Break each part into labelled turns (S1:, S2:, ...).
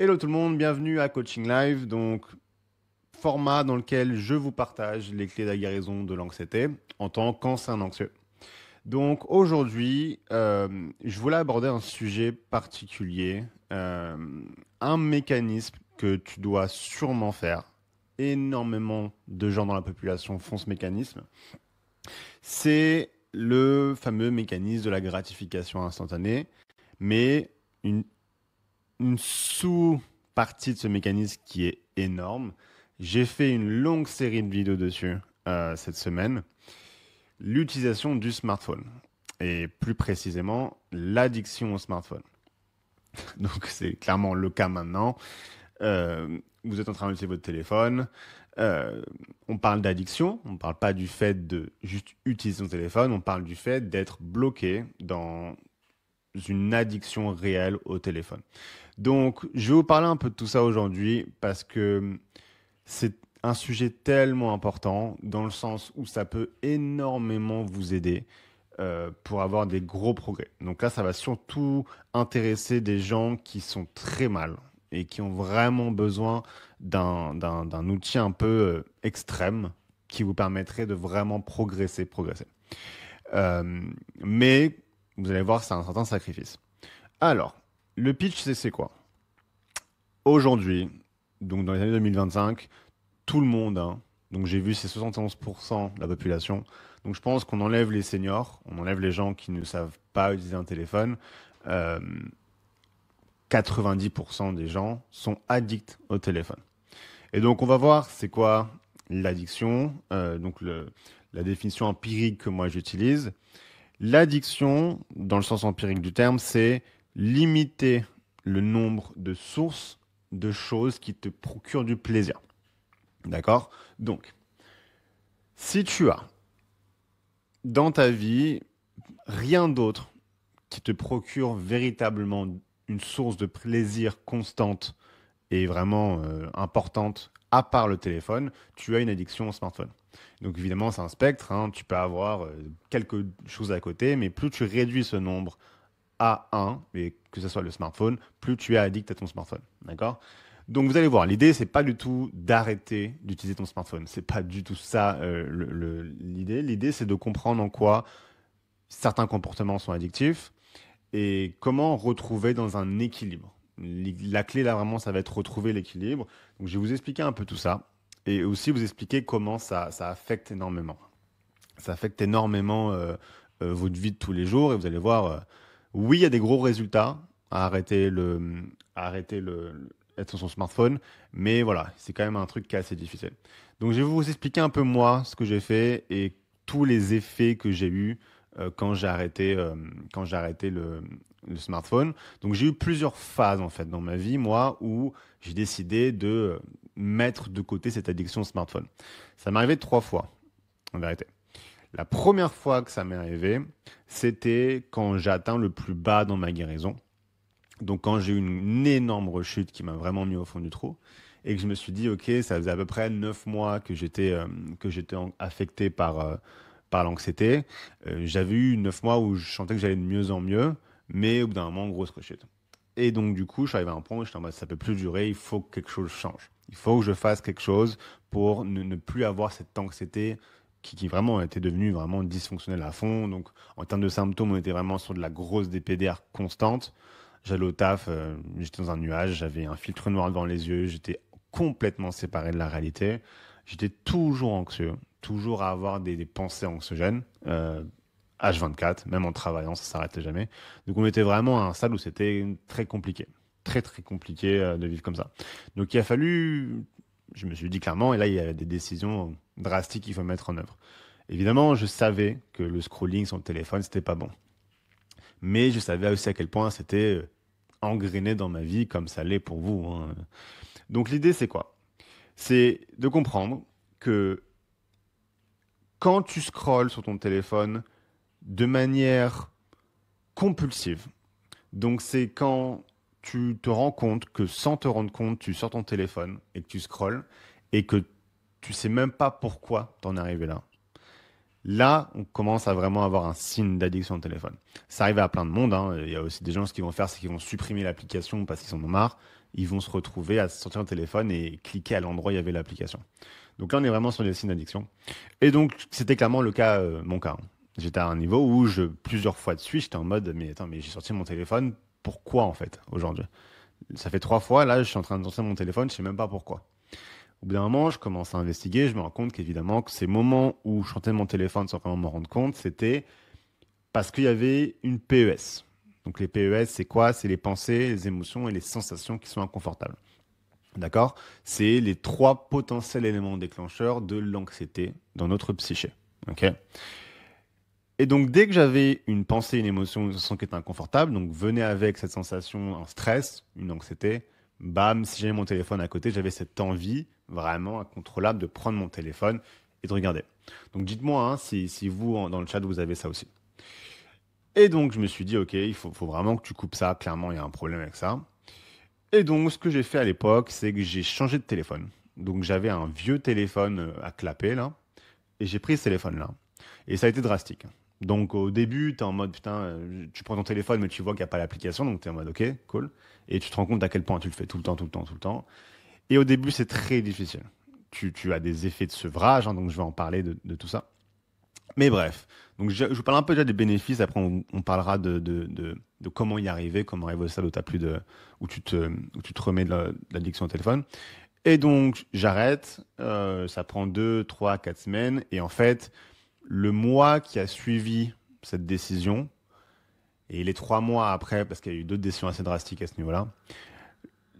S1: Hello tout le monde, bienvenue à Coaching Live, donc format dans lequel je vous partage les clés de la guérison de l'anxiété en tant qu'ancien anxieux. Donc aujourd'hui, je voulais aborder un sujet particulier, un mécanisme que tu dois sûrement faire. Énormément de gens dans la population font ce mécanisme. C'est le fameux mécanisme de la gratification instantanée, mais une une sous-partie de ce mécanisme qui est énorme. J'ai fait une longue série de vidéos dessus cette semaine. L'utilisation du smartphone et plus précisément l'addiction au smartphone. Donc c'est clairement le cas maintenant. Vous êtes en train d'utiliser votre téléphone. On parle d'addiction, on ne parle pas du fait de juste utiliser son téléphone, on parle du fait d'être bloqué dans une addiction réelle au téléphone. Donc, je vais vous parler un peu de tout ça aujourd'hui parce que c'est un sujet tellement important dans le sens où ça peut énormément vous aider pour avoir des gros progrès. Donc là, ça va surtout intéresser des gens qui sont très mal et qui ont vraiment besoin d'un outil un peu extrême qui vous permettrait de vraiment progresser. Euh, mais vous allez voir, c'est un certain sacrifice. Alors, le pitch, c'est quoi? Aujourd'hui, donc dans les années 2025, tout le monde, hein, donc j'ai vu c'est 71% de la population, donc je pense qu'on enlève les seniors, on enlève les gens qui ne savent pas utiliser un téléphone, euh, 90% des gens sont addicts au téléphone. Et donc on va voir c'est quoi l'addiction, la définition empirique que moi j'utilise. L'addiction, dans le sens empirique du terme, c'est limiter le nombre de sources de choses qui te procurent du plaisir. D'accord? Donc, si tu as dans ta vie rien d'autre qui te procure véritablement une source de plaisir constante et vraiment importante à part le téléphone, tu as une addiction au smartphone. Donc évidemment, c'est un spectre, hein, tu peux avoir quelque chose à côté, mais plus tu réduis ce nombre à un, et que ce soit le smartphone, plus tu es addict à ton smartphone. D'accord? Donc vous allez voir, l'idée, c'est pas du tout d'arrêter d'utiliser ton smartphone. C'est pas du tout ça l'idée. L'idée, c'est de comprendre en quoi certains comportements sont addictifs et comment retrouver dans un équilibre. La clé là vraiment, ça va être retrouver l'équilibre. Donc je vais vous expliquer un peu tout ça et aussi vous expliquer comment ça affecte énormément. Ça affecte énormément votre vie de tous les jours et vous allez voir, oui, il y a des gros résultats à être sur son smartphone, mais voilà, c'est quand même un truc qui est assez difficile. Donc je vais vous expliquer un peu moi ce que j'ai fait et tous les effets que j'ai eu quand j'ai arrêté le smartphone. Donc j'ai eu plusieurs phases en fait dans ma vie, moi, où j'ai décidé de mettre de côté cette addiction au smartphone. Ça m'est arrivé 3 fois, en vérité. La première fois que ça m'est arrivé, c'était quand j'ai atteint le plus bas dans ma guérison. Donc quand j'ai eu une énorme rechute qui m'a vraiment mis au fond du trou et que je me suis dit, ok, ça faisait à peu près 9 mois que j'étais affecté par l'anxiété. J'avais eu 9 mois où je sentais que j'allais de mieux en mieux, mais au bout d'un moment, grosse rechute. Et donc du coup, je suis arrivé à un point où j'étais en mode, ça peut plus durer, il faut que quelque chose change. Il faut que je fasse quelque chose pour ne plus avoir cette anxiété qui vraiment était devenue vraiment dysfonctionnelle à fond. Donc en termes de symptômes, on était vraiment sur de la grosse DPDR constante. J'allais au taf, j'étais dans un nuage, j'avais un filtre noir devant les yeux, j'étais complètement séparé de la réalité. J'étais toujours anxieux, toujours à avoir des pensées anxiogènes, H24, même en travaillant, ça s'arrêtait jamais. Donc on était vraiment à un stade où c'était très compliqué, très compliqué de vivre comme ça. Donc il a fallu, je me suis dit clairement, et là il y a des décisions drastiques qu'il faut mettre en œuvre. Évidemment, je savais que le scrolling sur le téléphone, c'était pas bon. Mais je savais aussi à quel point c'était engrainé dans ma vie comme ça l'est pour vous, hein. Donc l'idée, c'est quoi? C'est de comprendre que quand tu scrolles sur ton téléphone de manière compulsive, donc c'est quand tu te rends compte que sans te rendre compte, tu sors ton téléphone et que tu scrolles et que tu sais même pas pourquoi t'en es arrivé là. Là, on commence à vraiment avoir un signe d'addiction au téléphone. Ça arrive à plein de monde, hein. Il y a aussi des gens, ce qu'ils vont faire, c'est qu'ils vont supprimer l'application parce qu'ils en ont marre. ils vont se retrouver à sortir un téléphone et cliquer à l'endroit où il y avait l'application. Donc là, on est vraiment sur les signes d'addiction. Et donc, c'était clairement le cas, mon cas, hein. J'étais à un niveau où plusieurs fois de suite, j'étais en mode, mais attends, mais j'ai sorti mon téléphone, pourquoi en fait, aujourd'hui? Ça fait 3 fois, là, je suis en train de sortir mon téléphone, je sais même pas pourquoi. Au bout d'un moment, je commence à investiguer, je me rends compte qu'évidemment, que ces moments où je sortais mon téléphone sans vraiment me rendre compte, c'était parce qu'il y avait une PES. Donc les PES, c'est quoi? C'est les pensées, les émotions et les sensations qui sont inconfortables. D'accord? C'est les 3 potentiels éléments déclencheurs de l'anxiété dans notre psyché. Ok? Et donc, dès que j'avais une pensée, une émotion, une sensation qui était inconfortable, donc venait avec cette sensation, un stress, une anxiété, bam, si j'avais mon téléphone à côté, j'avais cette envie vraiment incontrôlable de prendre mon téléphone et de regarder. Donc, dites-moi hein, si vous, dans le chat, vous avez ça aussi. Et donc, je me suis dit, OK, il faut vraiment que tu coupes ça. Clairement, il y a un problème avec ça. Et donc, ce que j'ai fait à l'époque, c'est que j'ai changé de téléphone. Donc, j'avais un vieux téléphone à clapper, là, et j'ai pris ce téléphone-là. Et ça a été drastique. Donc, au début, tu es en mode, putain, tu prends ton téléphone, mais tu vois qu'il n'y a pas l'application, donc tu es en mode, OK, cool. Et tu te rends compte à quel point tu le fais tout le temps, tout le temps, tout le temps. Et au début, c'est très difficile. Tu as des effets de sevrage, hein, donc je vais en parler de tout ça. Mais bref, donc je vous parle un peu déjà des bénéfices, après on parlera de comment y arriver, comment arriver au stade où, où tu te remets de l'addiction au téléphone. Et donc j'arrête, ça prend 2, 3, 4 semaines, et en fait, le mois qui a suivi cette décision, et les 3 mois après, parce qu'il y a eu d'autres décisions assez drastiques à ce niveau-là,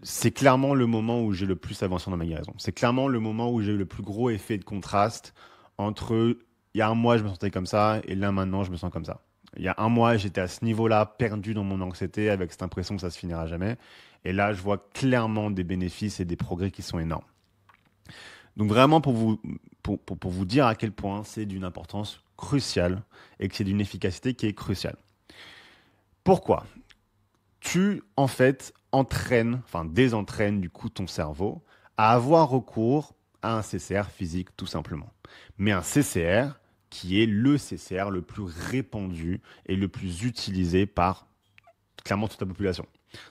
S1: c'est clairement le moment où j'ai le plus avancé dans ma guérison. C'est clairement le moment où j'ai eu le plus gros effet de contraste entre il y a un mois, je me sentais comme ça, et là maintenant, je me sens comme ça. Il y a un mois, j'étais à ce niveau-là, perdu dans mon anxiété, avec cette impression que ça se finira jamais. Et là, je vois clairement des bénéfices et des progrès qui sont énormes. Donc vraiment pour vous dire à quel point c'est d'une importance cruciale et que c'est d'une efficacité qui est cruciale. Pourquoi? Tu, en fait, désentraînes du coup ton cerveau à avoir recours à un CCR physique, tout simplement. Mais un CCR qui est le CCR le plus répandu et le plus utilisé par clairement toute la population.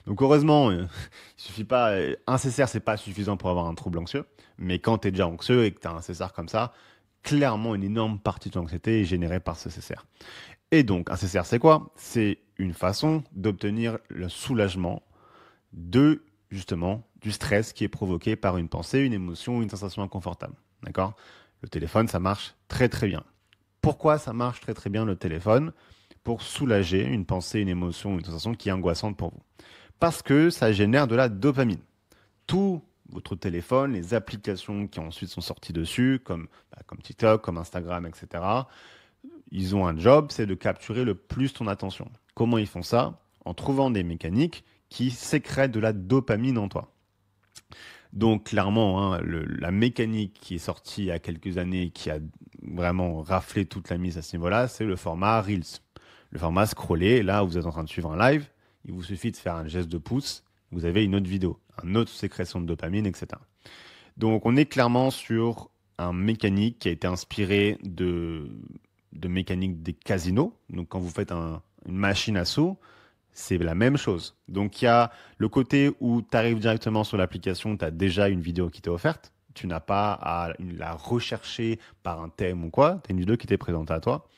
S1: Donc heureusement, il suffit pas, un CCR c'est pas suffisant pour avoir un trouble anxieux, mais quand tu es déjà anxieux et que tu as un CCR comme ça, clairement une énorme partie de ton anxiété est générée par ce CCR. Et donc, un CCR, c'est quoi? C'est une façon d'obtenir le soulagement de, justement, du stress qui est provoqué par une pensée, une émotion ou une sensation inconfortable. D'accord? Le téléphone, ça marche très très bien. Pourquoi ça marche très très bien le téléphone? Pour soulager une pensée, une émotion, une sensation qui est angoissante pour vous. Parce que ça génère de la dopamine. Tout votre téléphone, les applications qui ensuite sont sorties dessus, comme TikTok, comme Instagram, etc., ils ont un job, c'est de capturer le plus ton attention. Comment ils font ça? En trouvant des mécaniques qui sécrètent de la dopamine en toi. Donc clairement, hein, la mécanique qui est sortie il y a quelques années, qui a vraiment raflé toute la mise à ce niveau-là, c'est le format Reels. Le format scrollé, là vous êtes en train de suivre un live, il vous suffit de faire un geste de pouce, vous avez une autre vidéo, une autre sécrétion de dopamine, etc. Donc on est clairement sur un mécanique qui a été inspiré de mécanique des casinos. Donc quand vous faites une machine à sous, c'est la même chose. Donc il y a le côté où tu arrives directement sur l'application, tu as déjà une vidéo qui t'est offerte. Tu n'as pas à la rechercher par un thème ou quoi. Tu as une vidéo qui t'est présentée à toi.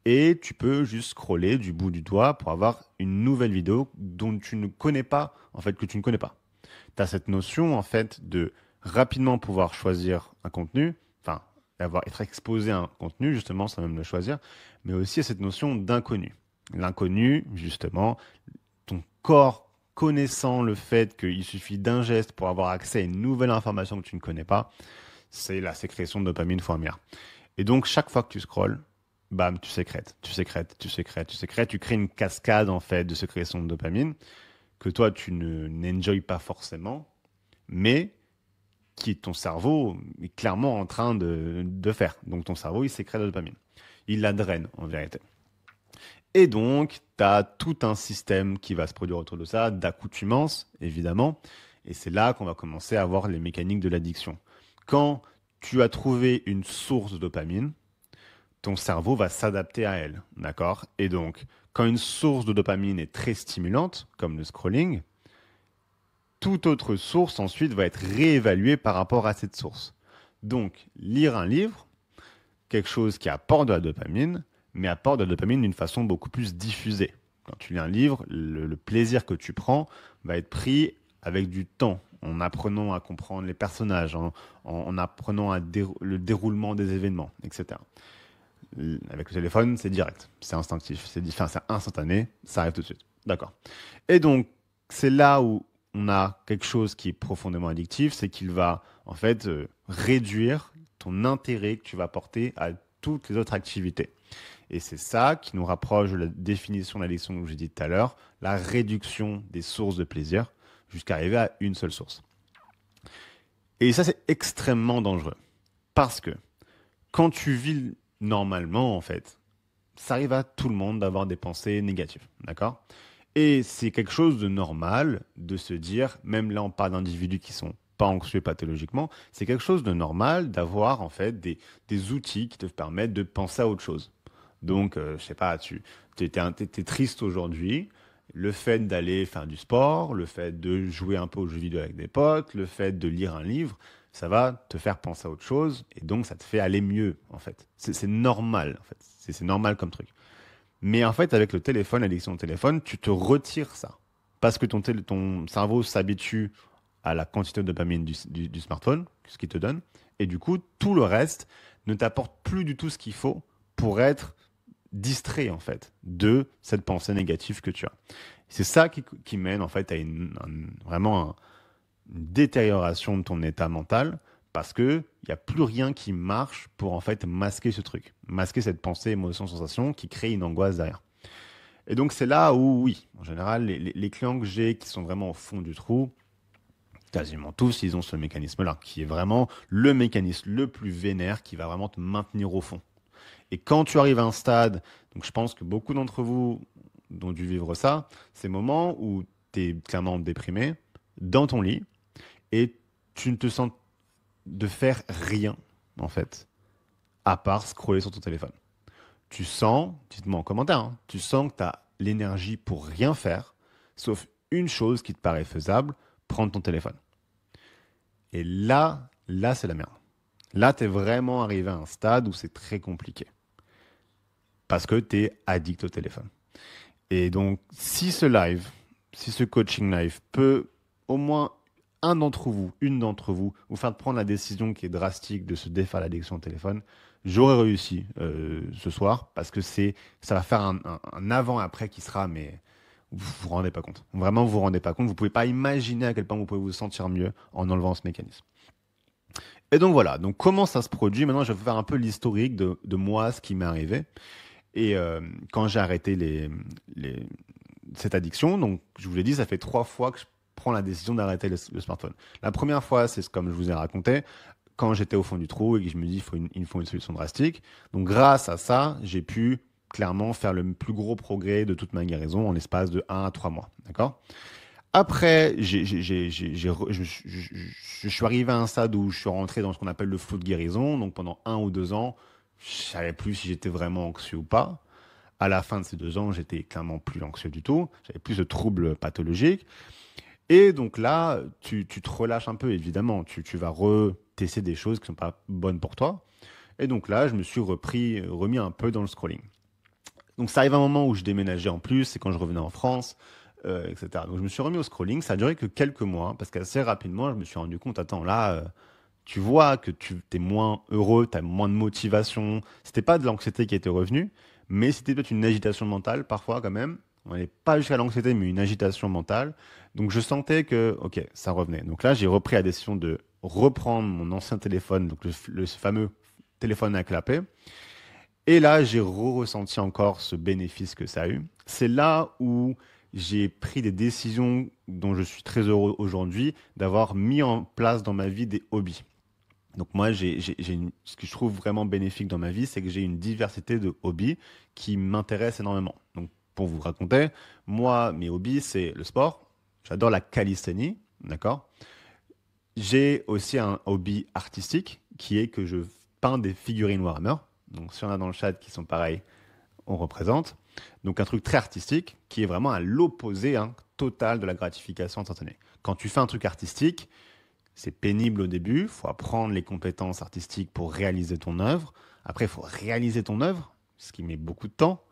S1: Et tu peux juste scroller du bout du doigt pour avoir une nouvelle vidéo dont tu ne connais pas, en fait, que tu ne connais pas. Tu as cette notion, en fait, de rapidement pouvoir choisir un contenu, enfin, être exposé à un contenu, justement, sans même le choisir, mais aussi à cette notion d'inconnu. L'inconnu, justement, ton corps connaissant le fait qu'il suffit d'un geste pour avoir accès à une nouvelle information que tu ne connais pas, c'est la sécrétion de dopamine fois un milliard. Et donc, chaque fois que tu scrolles, bam, tu sécrètes, tu sécrètes, tu sécrètes, tu sécrètes, tu crées une cascade, en fait, de sécrétion de dopamine que toi, tu n'enjoy pas forcément, mais qui ton cerveau est clairement en train de faire. Donc, ton cerveau, il sécrète de la dopamine. Il la draine, en vérité. Et donc, tu as tout un système qui va se produire autour de ça, d'accoutumance, évidemment. Et c'est là qu'on va commencer à voir les mécaniques de l'addiction. Quand tu as trouvé une source de dopamine, ton cerveau va s'adapter à elle. D'accord? Et donc, quand une source de dopamine est très stimulante, comme le scrolling, toute autre source ensuite va être réévaluée par rapport à cette source. Donc, lire un livre, quelque chose qui apporte de la dopamine, mais apporte de la dopamine d'une façon beaucoup plus diffusée. Quand tu lis un livre, le plaisir que tu prends va être pris avec du temps, en apprenant à comprendre les personnages, en apprenant le déroulement des événements, etc. Avec le téléphone, c'est direct, c'est instinctif, c'est instantané, ça arrive tout de suite. D'accord. Et donc, c'est là où on a quelque chose qui est profondément addictif, c'est qu'il va en fait réduire ton intérêt que tu vas porter à toutes les autres activités. Et c'est ça qui nous rapproche de la définition de l'addiction que j'ai dit tout à l'heure, la réduction des sources de plaisir jusqu'à arriver à une seule source. Et ça, c'est extrêmement dangereux parce que quand tu vis normalement, en fait, ça arrive à tout le monde d'avoir des pensées négatives, d'accord? Et c'est quelque chose de normal de se dire, même là on parle d'individus qui sont pas anxieux pathologiquement, c'est quelque chose de normal d'avoir en fait des outils qui te permettent de penser à autre chose. Donc, je sais pas, t'es triste aujourd'hui, le fait d'aller faire du sport, le fait de jouer un peu aux jeux vidéo avec des potes, le fait de lire un livre, ça va te faire penser à autre chose et donc ça te fait aller mieux en fait. C'est normal en fait, c'est normal comme truc. Mais en fait, avec le téléphone, l'addiction au téléphone, tu te retires ça. Parce que ton cerveau s'habitue à la quantité de dopamine du smartphone, ce qu'il te donne. Et du coup, tout le reste ne t'apporte plus du tout ce qu'il faut pour être distrait, en fait, de cette pensée négative que tu as. C'est ça qui mène, en fait, à vraiment une détérioration de ton état mental parce que il n'y a plus rien qui marche pour en fait masquer ce truc, masquer cette pensée, émotion, sensation qui crée une angoisse derrière. Et donc c'est là où, oui, en général, les clients que j'ai qui sont vraiment au fond du trou, quasiment tous, ils ont ce mécanisme-là, qui est vraiment le mécanisme le plus vénère qui va vraiment te maintenir au fond. Et quand tu arrives à un stade, donc je pense que beaucoup d'entre vous ont dû vivre ça, ces moments où tu es clairement déprimé, dans ton lit, et tu ne te sens de faire rien, en fait, à part scroller sur ton téléphone. Tu sens, dites-moi en commentaire, hein, tu sens que tu as l'énergie pour rien faire, sauf une chose qui te paraît faisable, prendre ton téléphone. Et là, c'est la merde. Là, tu es vraiment arrivé à un stade où c'est très compliqué. Parce que tu es addict au téléphone. Et donc, si ce coaching live peut au moins une d'entre vous, vous faire prendre la décision qui est drastique de se défaire l'addiction au téléphone, j'aurais réussi ce soir parce que ça va faire un avant-après qui sera, mais vous vous rendez pas compte. Vraiment, vous vous rendez pas compte. Vous pouvez pas imaginer à quel point vous pouvez vous sentir mieux en enlevant ce mécanisme. Et donc voilà. Donc comment ça se produit? Maintenant, je vais vous faire un peu l'historique de moi, ce qui m'est arrivé. Et quand j'ai arrêté cette addiction, donc je vous l'ai dit, ça fait 3 fois que je prends la décision d'arrêter le smartphone. La première fois, c'est comme je vous ai raconté, quand j'étais au fond du trou et que je me dis il me faut une solution drastique. Donc grâce à ça, j'ai pu clairement faire le plus gros progrès de toute ma guérison en l'espace de 1 à 3 mois. D'accord? Après, je suis arrivé à un stade où je suis rentré dans ce qu'on appelle le flou de guérison. Donc pendant 1 ou 2 ans, je savais plus si j'étais vraiment anxieux ou pas. À la fin de ces 2 ans, j'étais clairement plus anxieux du tout. J'avais plus de troubles pathologiques. Et donc là, tu te relâches un peu, évidemment. Tu vas retester des choses qui ne sont pas bonnes pour toi. Et donc là, je me suis remis un peu dans le scrolling. Donc ça arrive un moment où je déménageais en plus, c'est quand je revenais en France, etc. Donc je me suis remis au scrolling. Ça a duré que quelques mois, parce qu'assez rapidement, je me suis rendu compte, attends, là, tu vois que tu es moins heureux, tu as moins de motivation. C'était pas de l'anxiété qui était revenue, mais c'était peut-être une agitation mentale parfois quand même. On n'est pas jusqu'à l'anxiété, mais une agitation mentale. Donc je sentais que, ok, ça revenait. Donc là, j'ai repris la décision de reprendre mon ancien téléphone, donc le fameux téléphone à clapet. Et là, j'ai ressenti encore ce bénéfice que ça a eu. C'est là où j'ai pris des décisions dont je suis très heureux aujourd'hui, d'avoir mis en place dans ma vie des hobbies. Donc moi, ce que je trouve vraiment bénéfique dans ma vie, c'est que j'ai une diversité de hobbies qui m'intéressent énormément. Donc pour vous raconter, moi, mes hobbies, c'est le sport. J'adore la calisthénie, d'accord? J'ai aussi un hobby artistique qui est que je peins des figurines Warhammer. Donc si on a dans le chat qui sont pareils, on représente. Donc un truc très artistique qui est vraiment à l'opposé total de la gratification instantanée. Quand tu fais un truc artistique, c'est pénible au début, il faut apprendre les compétences artistiques pour réaliser ton œuvre. Après, il faut réaliser ton œuvre, ce qui met beaucoup de temps.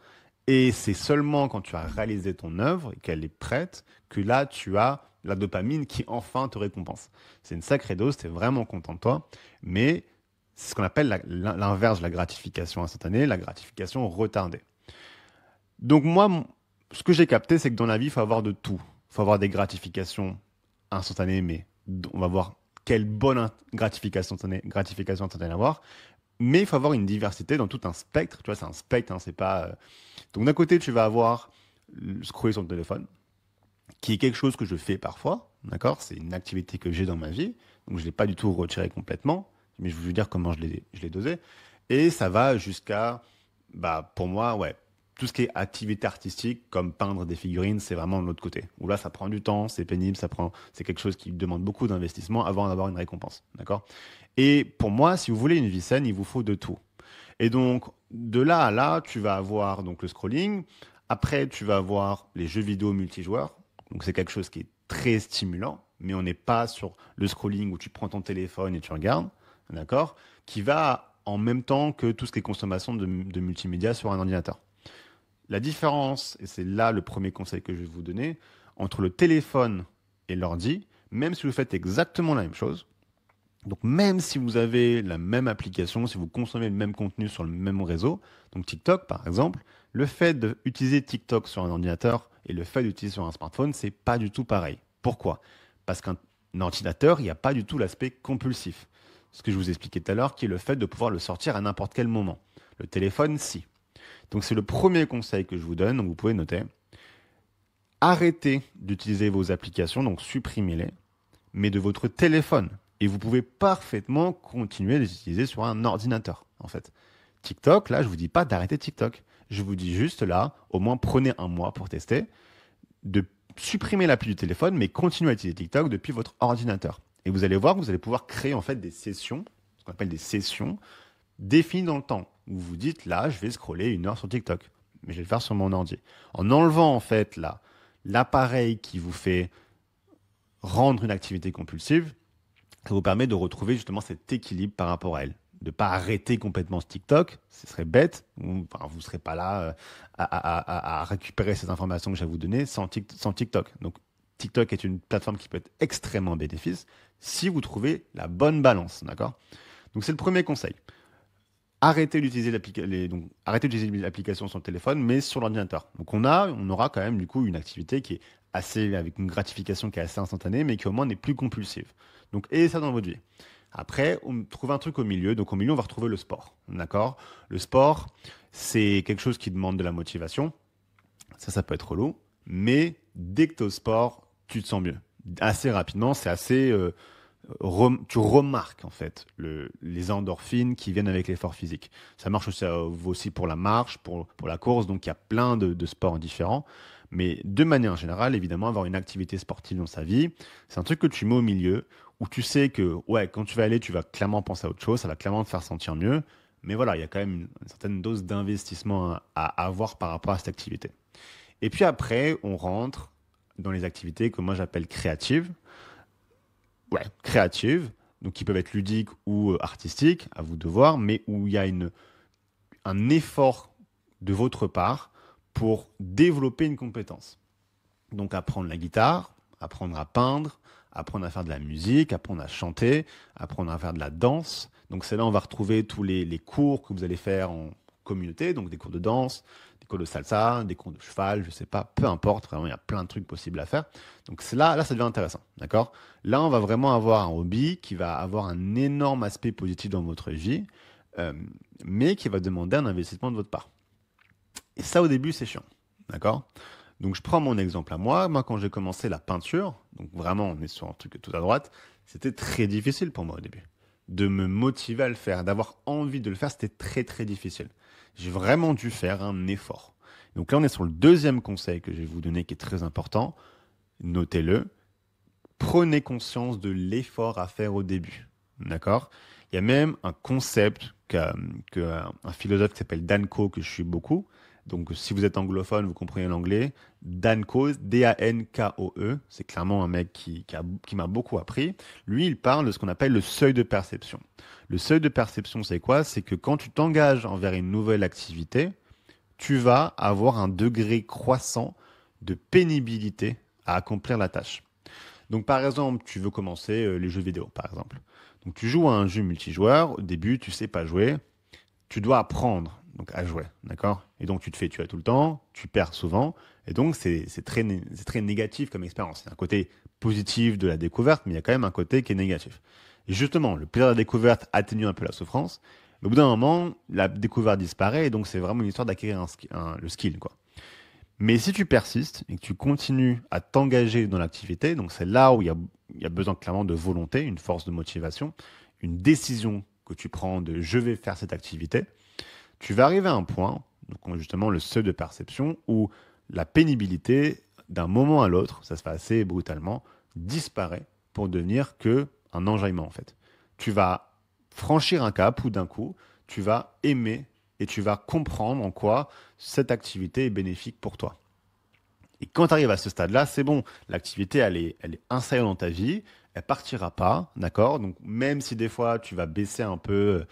S1: Et c'est seulement quand tu as réalisé ton œuvre et qu'elle est prête que là, tu as la dopamine qui enfin te récompense. C'est une sacrée dose, tu es vraiment content de toi, mais c'est ce qu'on appelle l'inverse de la gratification instantanée, la gratification retardée. Donc moi, ce que j'ai capté, c'est que dans la vie, il faut avoir de tout. Il faut avoir des gratifications instantanées, mais on va voir quelle bonne gratification instantanée avoir. Mais il faut avoir une diversité dans tout un spectre. Tu vois, c'est un spectre, c'est pas. Donc d'un côté, tu vas avoir scroller sur le téléphone, qui est quelque chose que je fais parfois, d'accord? C'est une activité que j'ai dans ma vie, donc je l'ai pas du tout retiré complètement, mais je veux dire comment je l'ai dosé. Et ça va jusqu'à, pour moi, ouais, tout ce qui est activité artistique, comme peindre des figurines, c'est vraiment de l'autre côté. Où là, ça prend du temps, c'est pénible, c'est quelque chose qui demande beaucoup d'investissement avant d'avoir une récompense, d'accord? Et pour moi, si vous voulez une vie saine, il vous faut de tout. Et donc, de là à là, tu vas avoir donc le scrolling. Après, tu vas avoir les jeux vidéo multijoueurs. Donc, c'est quelque chose qui est très stimulant, mais on n'est pas sur le scrolling où tu prends ton téléphone et tu regardes, d'accord? Qui va en même temps que tout ce qui est consommation de multimédia sur un ordinateur. La différence, et c'est là le premier conseil que je vais vous donner, entre le téléphone et l'ordi, même si vous faites exactement la même chose, donc même si vous avez la même application, si vous consommez le même contenu sur le même réseau, donc TikTok par exemple, le fait d'utiliser TikTok sur un ordinateur et le fait d'utiliser sur un smartphone, c'est pas du tout pareil. Pourquoi? Parce qu'un ordinateur, il n'y a pas du tout l'aspect compulsif. Ce que je vous expliquais tout à l'heure, qui est le fait de pouvoir le sortir à n'importe quel moment. Le téléphone, si. Donc c'est le premier conseil que je vous donne, donc vous pouvez noter. Arrêtez d'utiliser vos applications, donc supprimez-les, mais de votre téléphone. Et vous pouvez parfaitement continuer de les utiliser sur un ordinateur, en fait. TikTok, là, je ne vous dis pas d'arrêter TikTok. Je vous dis juste là, au moins prenez un mois pour tester, de supprimer l'appli du téléphone, mais continuez à utiliser TikTok depuis votre ordinateur. Et vous allez voir que vous allez pouvoir créer en fait des sessions, ce qu'on appelle des sessions, définies dans le temps. Où vous dites, là, je vais scroller 1 heure sur TikTok, mais je vais le faire sur mon ordi. En enlevant en fait là, l'appareil qui vous fait rendre une activité compulsive, ça vous permet de retrouver justement cet équilibre par rapport à elle. De ne pas arrêter complètement ce TikTok, ce serait bête, vous ne serez pas là à récupérer ces informations que je vais vous donner sans TikTok. Donc TikTok est une plateforme qui peut être extrêmement bénéfique si vous trouvez la bonne balance, d'accord? Donc c'est le premier conseil. Arrêtez d'utiliser l'application sur le téléphone, mais sur l'ordinateur. Donc on aura quand même du coup une activité qui est avec une gratification qui est assez instantanée, mais qui au moins n'est plus compulsive. Donc ayez ça dans votre vie. Après, on trouve un truc au milieu. Donc au milieu, on va retrouver le sport. D'accord? Le sport, c'est quelque chose qui demande de la motivation. Ça peut être relou. Mais dès que tu es au sport, tu te sens mieux. Assez rapidement, c'est assez... tu remarques en fait les endorphines qui viennent avec l'effort physique. Ça marche aussi pour la marche, pour la course, donc il y a plein de sports différents. Mais de manière générale, évidemment, avoir une activité sportive dans sa vie, c'est un truc que tu mets au milieu, où tu sais que ouais, quand tu vas aller, tu vas clairement penser à autre chose, ça va clairement te faire sentir mieux. Mais voilà, il y a quand même une certaine dose d'investissement à avoir par rapport à cette activité. Et puis après, on rentre dans les activités que moi j'appelle créatives. Ouais, créatives, donc qui peuvent être ludiques ou artistiques, à vous de voir, mais où il y a un effort de votre part pour développer une compétence. Donc apprendre la guitare, apprendre à peindre, apprendre à faire de la musique, apprendre à chanter, apprendre à faire de la danse. Donc c'est là où on va retrouver tous les cours que vous allez faire en communauté, donc des cours de danse, des cours de salsa, des cours de cheval, je sais pas, peu importe, vraiment il y a plein de trucs possibles à faire. Donc c'est là ça devient intéressant, d'accord? Là on va vraiment avoir un hobby qui va avoir un énorme aspect positif dans votre vie, mais qui va demander un investissement de votre part. Et ça au début c'est chiant, d'accord? Donc je prends mon exemple à moi. Moi, quand j'ai commencé la peinture, donc vraiment on est sur un truc tout à droite, c'était très difficile pour moi au début. De me motiver à le faire, d'avoir envie de le faire, c'était très très difficile. J'ai vraiment dû faire un effort. Donc là, on est sur le deuxième conseil que je vais vous donner qui est très important. Notez-le. Prenez conscience de l'effort à faire au début. D'accord? Il y a même un concept qu'un philosophe qui s'appelle Danko, que je suis beaucoup, Donc, si vous êtes anglophone, vous comprenez l'anglais. Dan Koe, D-A-N-K-O-E, c'est clairement un mec qui m'a beaucoup appris. Lui, il parle de ce qu'on appelle le seuil de perception. Le seuil de perception, c'est quoi? C'est que quand tu t'engages envers une nouvelle activité, tu vas avoir un degré croissant de pénibilité à accomplir la tâche. Donc, par exemple, tu veux commencer les jeux vidéo, par exemple. Donc, tu joues à un jeu multijoueur. Au début, tu sais pas jouer. Tu dois apprendre donc à jouer, d'accord? Et donc, tu te fais tuer tout le temps, tu perds souvent. Et donc, c'est très négatif comme expérience. Il y a un côté positif de la découverte, mais il y a quand même un côté qui est négatif. Et justement, le plaisir de la découverte atténue un peu la souffrance. Mais au bout d'un moment, la découverte disparaît. Et donc, c'est vraiment une histoire d'acquérir le skill, quoi. Mais si tu persistes et que tu continues à t'engager dans l'activité, donc c'est là où il y a besoin clairement de volonté, une force de motivation, une décision que tu prends de je vais faire cette activité, tu vas arriver à un point, donc justement le seuil de perception, où la pénibilité, d'un moment à l'autre, ça se fait assez brutalement, disparaît pour devenir que un enjaillement en fait. Tu vas franchir un cap ou d'un coup, tu vas aimer et tu vas comprendre en quoi cette activité est bénéfique pour toi. Et quand tu arrives à ce stade-là, c'est bon. L'activité, elle est installée dans ta vie. Elle partira pas, d'accord? Donc, même si des fois, tu vas baisser un peu,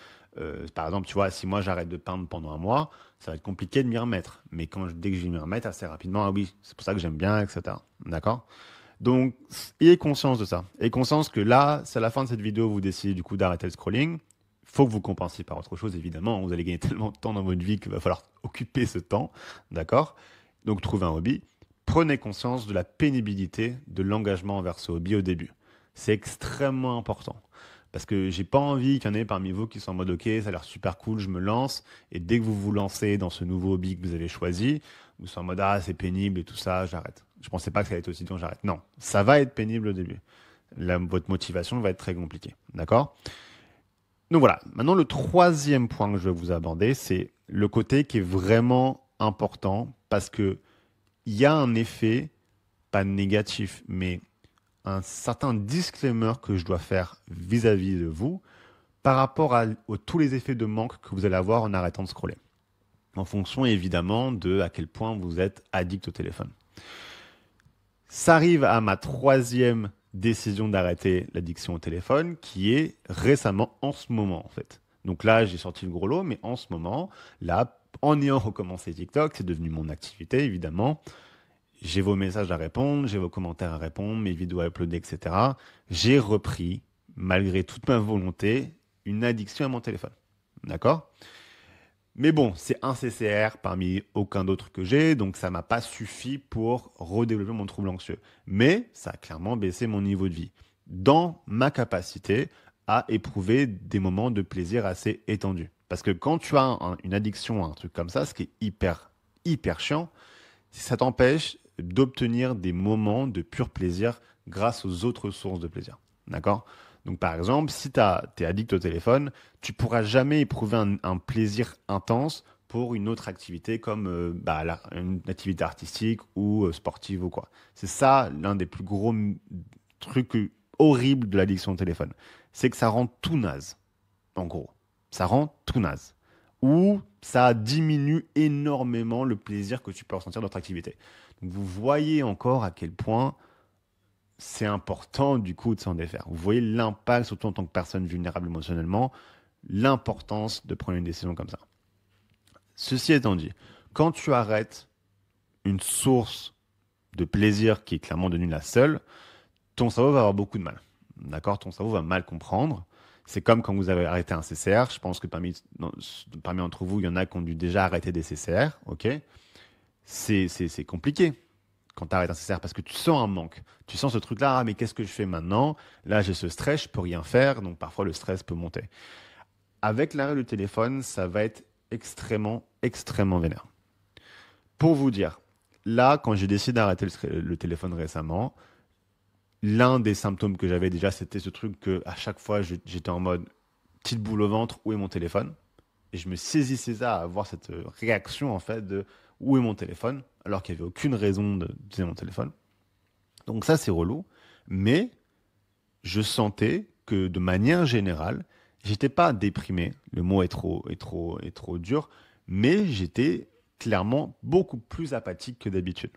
S1: par exemple, tu vois, si moi, j'arrête de peindre pendant un mois, ça va être compliqué de m'y remettre. Mais dès que je vais m'y remettre assez rapidement, ah oui, c'est pour ça que j'aime bien, etc. D'accord? Donc, ayez conscience de ça. Ayez conscience que là, c'est à la fin de cette vidéo, vous décidez du coup d'arrêter le scrolling. Il faut que vous compensiez par autre chose, évidemment. Vous allez gagner tellement de temps dans votre vie qu'il va falloir occuper ce temps. D'accord? Donc, trouvez un hobby. Prenez conscience de la pénibilité de l'engagement envers ce hobby au début. C'est extrêmement important. Parce que j'ai pas envie qu'il y en ait parmi vous qui sont en mode OK, ça a l'air super cool, je me lance. Et dès que vous vous lancez dans ce nouveau hobby que vous avez choisi, vous êtes en mode ah, c'est pénible et tout ça, j'arrête. Je pensais pas que ça allait être aussi dur, j'arrête. Non, ça va être pénible au début. Votre motivation va être très compliquée. D'accord? Donc voilà. Maintenant, le troisième point que je vais vous aborder, c'est le côté qui est vraiment important parce que il y a un effet, pas négatif, mais un certain disclaimer que je dois faire vis-à-vis de vous par rapport à tous les effets de manque que vous allez avoir en arrêtant de scroller. En fonction évidemment de à quel point vous êtes addict au téléphone. Ça arrive à ma troisième décision d'arrêter l'addiction au téléphone qui est récemment en ce moment en fait. Donc là j'ai sorti le gros lot, mais en ce moment, là, en ayant recommencé TikTok, c'est devenu mon activité évidemment. J'ai vos messages à répondre, j'ai vos commentaires à répondre, mes vidéos à uploader, etc. J'ai repris, malgré toute ma volonté, une addiction à mon téléphone. D'accord? Mais bon, c'est un CCR parmi aucun d'autre que j'ai, donc ça m'a pas suffi pour redévelopper mon trouble anxieux. Mais ça a clairement baissé mon niveau de vie, dans ma capacité à éprouver des moments de plaisir assez étendus. Parce que quand tu as une addiction à un truc comme ça, ce qui est hyper chiant, ça t'empêche d'obtenir des moments de pur plaisir grâce aux autres sources de plaisir. D'accord? Donc, par exemple, si tu es addict au téléphone, tu pourras jamais éprouver un plaisir intense pour une autre activité comme une activité artistique ou sportive ou quoi. C'est ça l'un des plus gros trucs horribles de l'addiction au téléphone. C'est que ça rend tout naze, en gros. Ça rend tout naze. Ou ça diminue énormément le plaisir que tu peux ressentir dans notre activité. Donc vous voyez encore à quel point c'est important du coup de s'en défaire. Vous voyez l'impact, surtout en tant que personne vulnérable émotionnellement, l'importance de prendre une décision comme ça. Ceci étant dit, quand tu arrêtes une source de plaisir qui est clairement devenue la seule, ton cerveau va avoir beaucoup de mal. D'accord? Ton cerveau va mal comprendre. C'est comme quand vous avez arrêté un CCR. Je pense que parmi d'entre vous, il y en a qui ont dû déjà arrêter des CCR. Ok? C'est compliqué quand tu arrêtes un CCR parce que tu sens un manque. Tu sens ce truc-là, ah, mais qu'est-ce que je fais maintenant? Là, j'ai ce stress, je peux rien faire. Donc parfois, le stress peut monter. Avec l'arrêt du téléphone, ça va être extrêmement vénère. Pour vous dire, là, quand j'ai décidé d'arrêter le téléphone récemment, l'un des symptômes que j'avais déjà, c'était ce truc que à chaque fois, j'étais en mode petite boule au ventre, où est mon téléphone? Et je me saisissais ça à avoir cette réaction en fait de où est mon téléphone, alors qu'il n'y avait aucune raison d'utiliser mon téléphone. Donc ça, c'est relou. Mais je sentais que de manière générale, j'étais pas déprimé. Le mot est trop dur, mais j'étais clairement beaucoup plus apathique que d'habitude.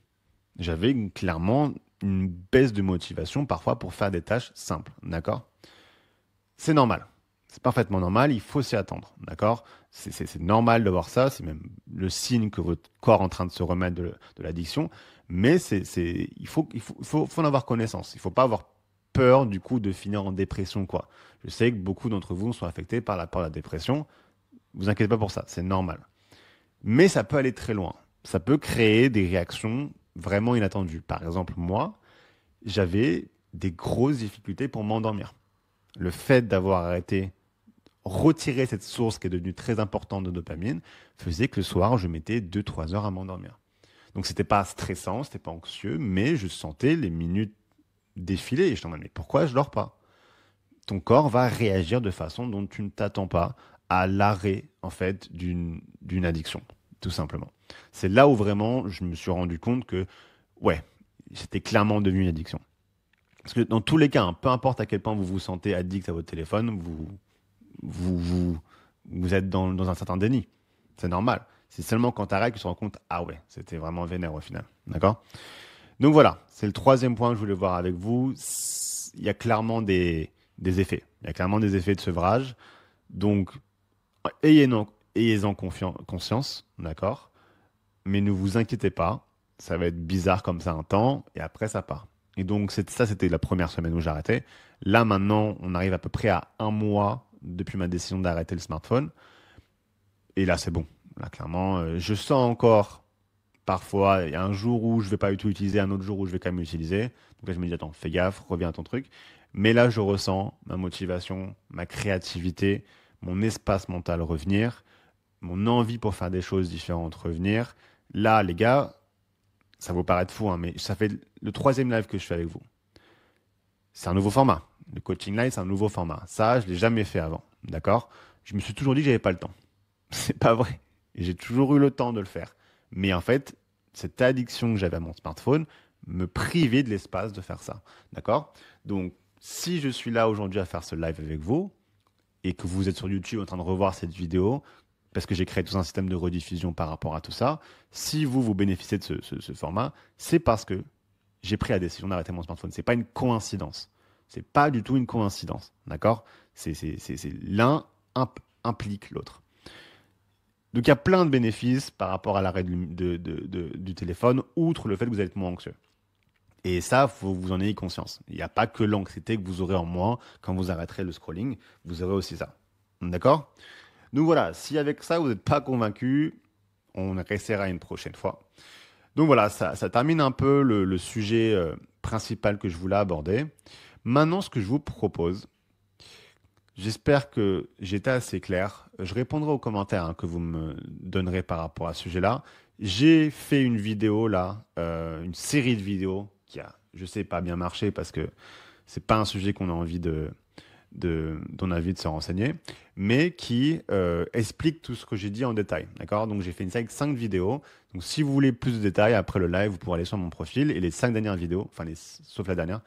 S1: J'avais clairement une baisse de motivation parfois pour faire des tâches simples, d'accord? C'est normal. C'est parfaitement normal, il faut s'y attendre, d'accord? C'est normal de voir ça, c'est même le signe que votre corps est en train de se remettre de l'addiction, mais il faut en avoir connaissance. Il ne faut pas avoir peur du coup de finir en dépression, quoi. Je sais que beaucoup d'entre vous sont affectés par la dépression. Vous inquiétez pas pour ça, c'est normal. Mais ça peut aller très loin. Ça peut créer des réactions vraiment inattendues. Par exemple, moi, j'avais des grosses difficultés pour m'endormir. Le fait d'avoir arrêté, retirer cette source qui est devenue très importante de dopamine, faisait que le soir, je mettais 2-3 heures à m'endormir. Donc, c'était pas stressant, c'était pas anxieux, mais je sentais les minutes défiler et je me disais, mais pourquoi je dors pas? Ton corps va réagir de façon dont tu ne t'attends pas à l'arrêt, en fait, d'une addiction, tout simplement. C'est là où vraiment je me suis rendu compte que, ouais, c'était clairement devenu une addiction. Parce que dans tous les cas, hein, peu importe à quel point vous vous sentez addict à votre téléphone, vous, vous, vous êtes dans un certain déni. C'est normal. C'est seulement quand tu arrêtes que tu te rends compte, ah ouais, c'était vraiment vénère au final. D'accord? Donc voilà, c'est le troisième point que je voulais voir avec vous. Il y a clairement des effets. Il y a clairement des effets de sevrage. Donc, ayez-en conscience, d'accord? Mais ne vous inquiétez pas, ça va être bizarre comme ça un temps, et après ça part. Et donc ça, c'était la première semaine où j'arrêtais. Là, maintenant, on arrive à peu près à un mois depuis ma décision d'arrêter le smartphone. Et là, c'est bon. Là, clairement, je sens encore, parfois, il y a un jour où je ne vais pas du tout utiliser, un autre jour où je vais quand même l'utiliser. Donc là, je me dis, attends, fais gaffe, reviens à ton truc. Mais là, je ressens ma motivation, ma créativité, mon espace mental revenir, mon envie pour faire des choses différentes revenir. Là, les gars, ça va vous paraître fou, hein, mais ça fait le troisième live que je fais avec vous. C'est un nouveau format. Le coaching live, c'est un nouveau format. Ça, je ne l'ai jamais fait avant. D'accord? Je me suis toujours dit que je n'avais pas le temps. C'est pas vrai. J'ai toujours eu le temps de le faire. Mais en fait, cette addiction que j'avais à mon smartphone me privait de l'espace de faire ça. D'accord? Donc, si je suis là aujourd'hui à faire ce live avec vous et que vous êtes sur YouTube en train de revoir cette vidéo, parce que j'ai créé tout un système de rediffusion par rapport à tout ça, si vous bénéficiez de ce format, c'est parce que j'ai pris la décision d'arrêter mon smartphone. Ce n'est pas une coïncidence. Ce n'est pas du tout une coïncidence. D'accord? L'un implique l'autre. Donc il y a plein de bénéfices par rapport à l'arrêt du téléphone, outre le fait que vous allez être moins anxieux. Et ça, il faut que vous en ayez conscience. Il n'y a pas que l'anxiété que vous aurez en moins quand vous arrêterez le scrolling, vous aurez aussi ça. D'accord? Donc voilà, si avec ça, vous n'êtes pas convaincu, on restera une prochaine fois. Donc voilà, ça termine un peu le sujet principal que je voulais aborder. Maintenant, ce que je vous propose, j'espère que j'étais assez clair. Je répondrai aux commentaires que vous me donnerez par rapport à ce sujet-là. J'ai fait une vidéo là, une série de vidéos qui a, je sais, pas bien marché parce que c'est pas un sujet qu'on a envie dont on a envie de se renseigner, mais qui explique tout ce que j'ai dit en détail. D'accord? Donc j'ai fait une série de 5 vidéos. Donc si vous voulez plus de détails après le live, vous pourrez aller sur mon profil et les 5 dernières vidéos, sauf la dernière,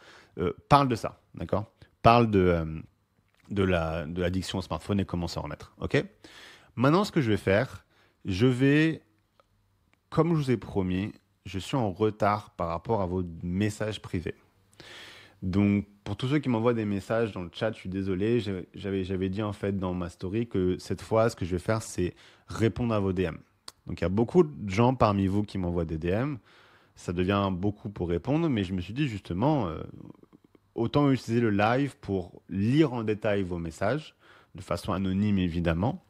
S1: parlent de ça. D'accord? Parlent de l'addiction au smartphone et comment s'en remettre. Ok? Maintenant, ce que je vais faire, comme je vous ai promis, je suis en retard par rapport à vos messages privés. Donc, pour tous ceux qui m'envoient des messages dans le chat, je suis désolé. J'avais dit en fait dans ma story que cette fois, ce que je vais faire, c'est répondre à vos DM. Donc, il y a beaucoup de gens parmi vous qui m'envoient des DM. Ça devient beaucoup pour répondre, mais je me suis dit justement, autant utiliser le live pour lire en détail vos messages, de façon anonyme évidemment.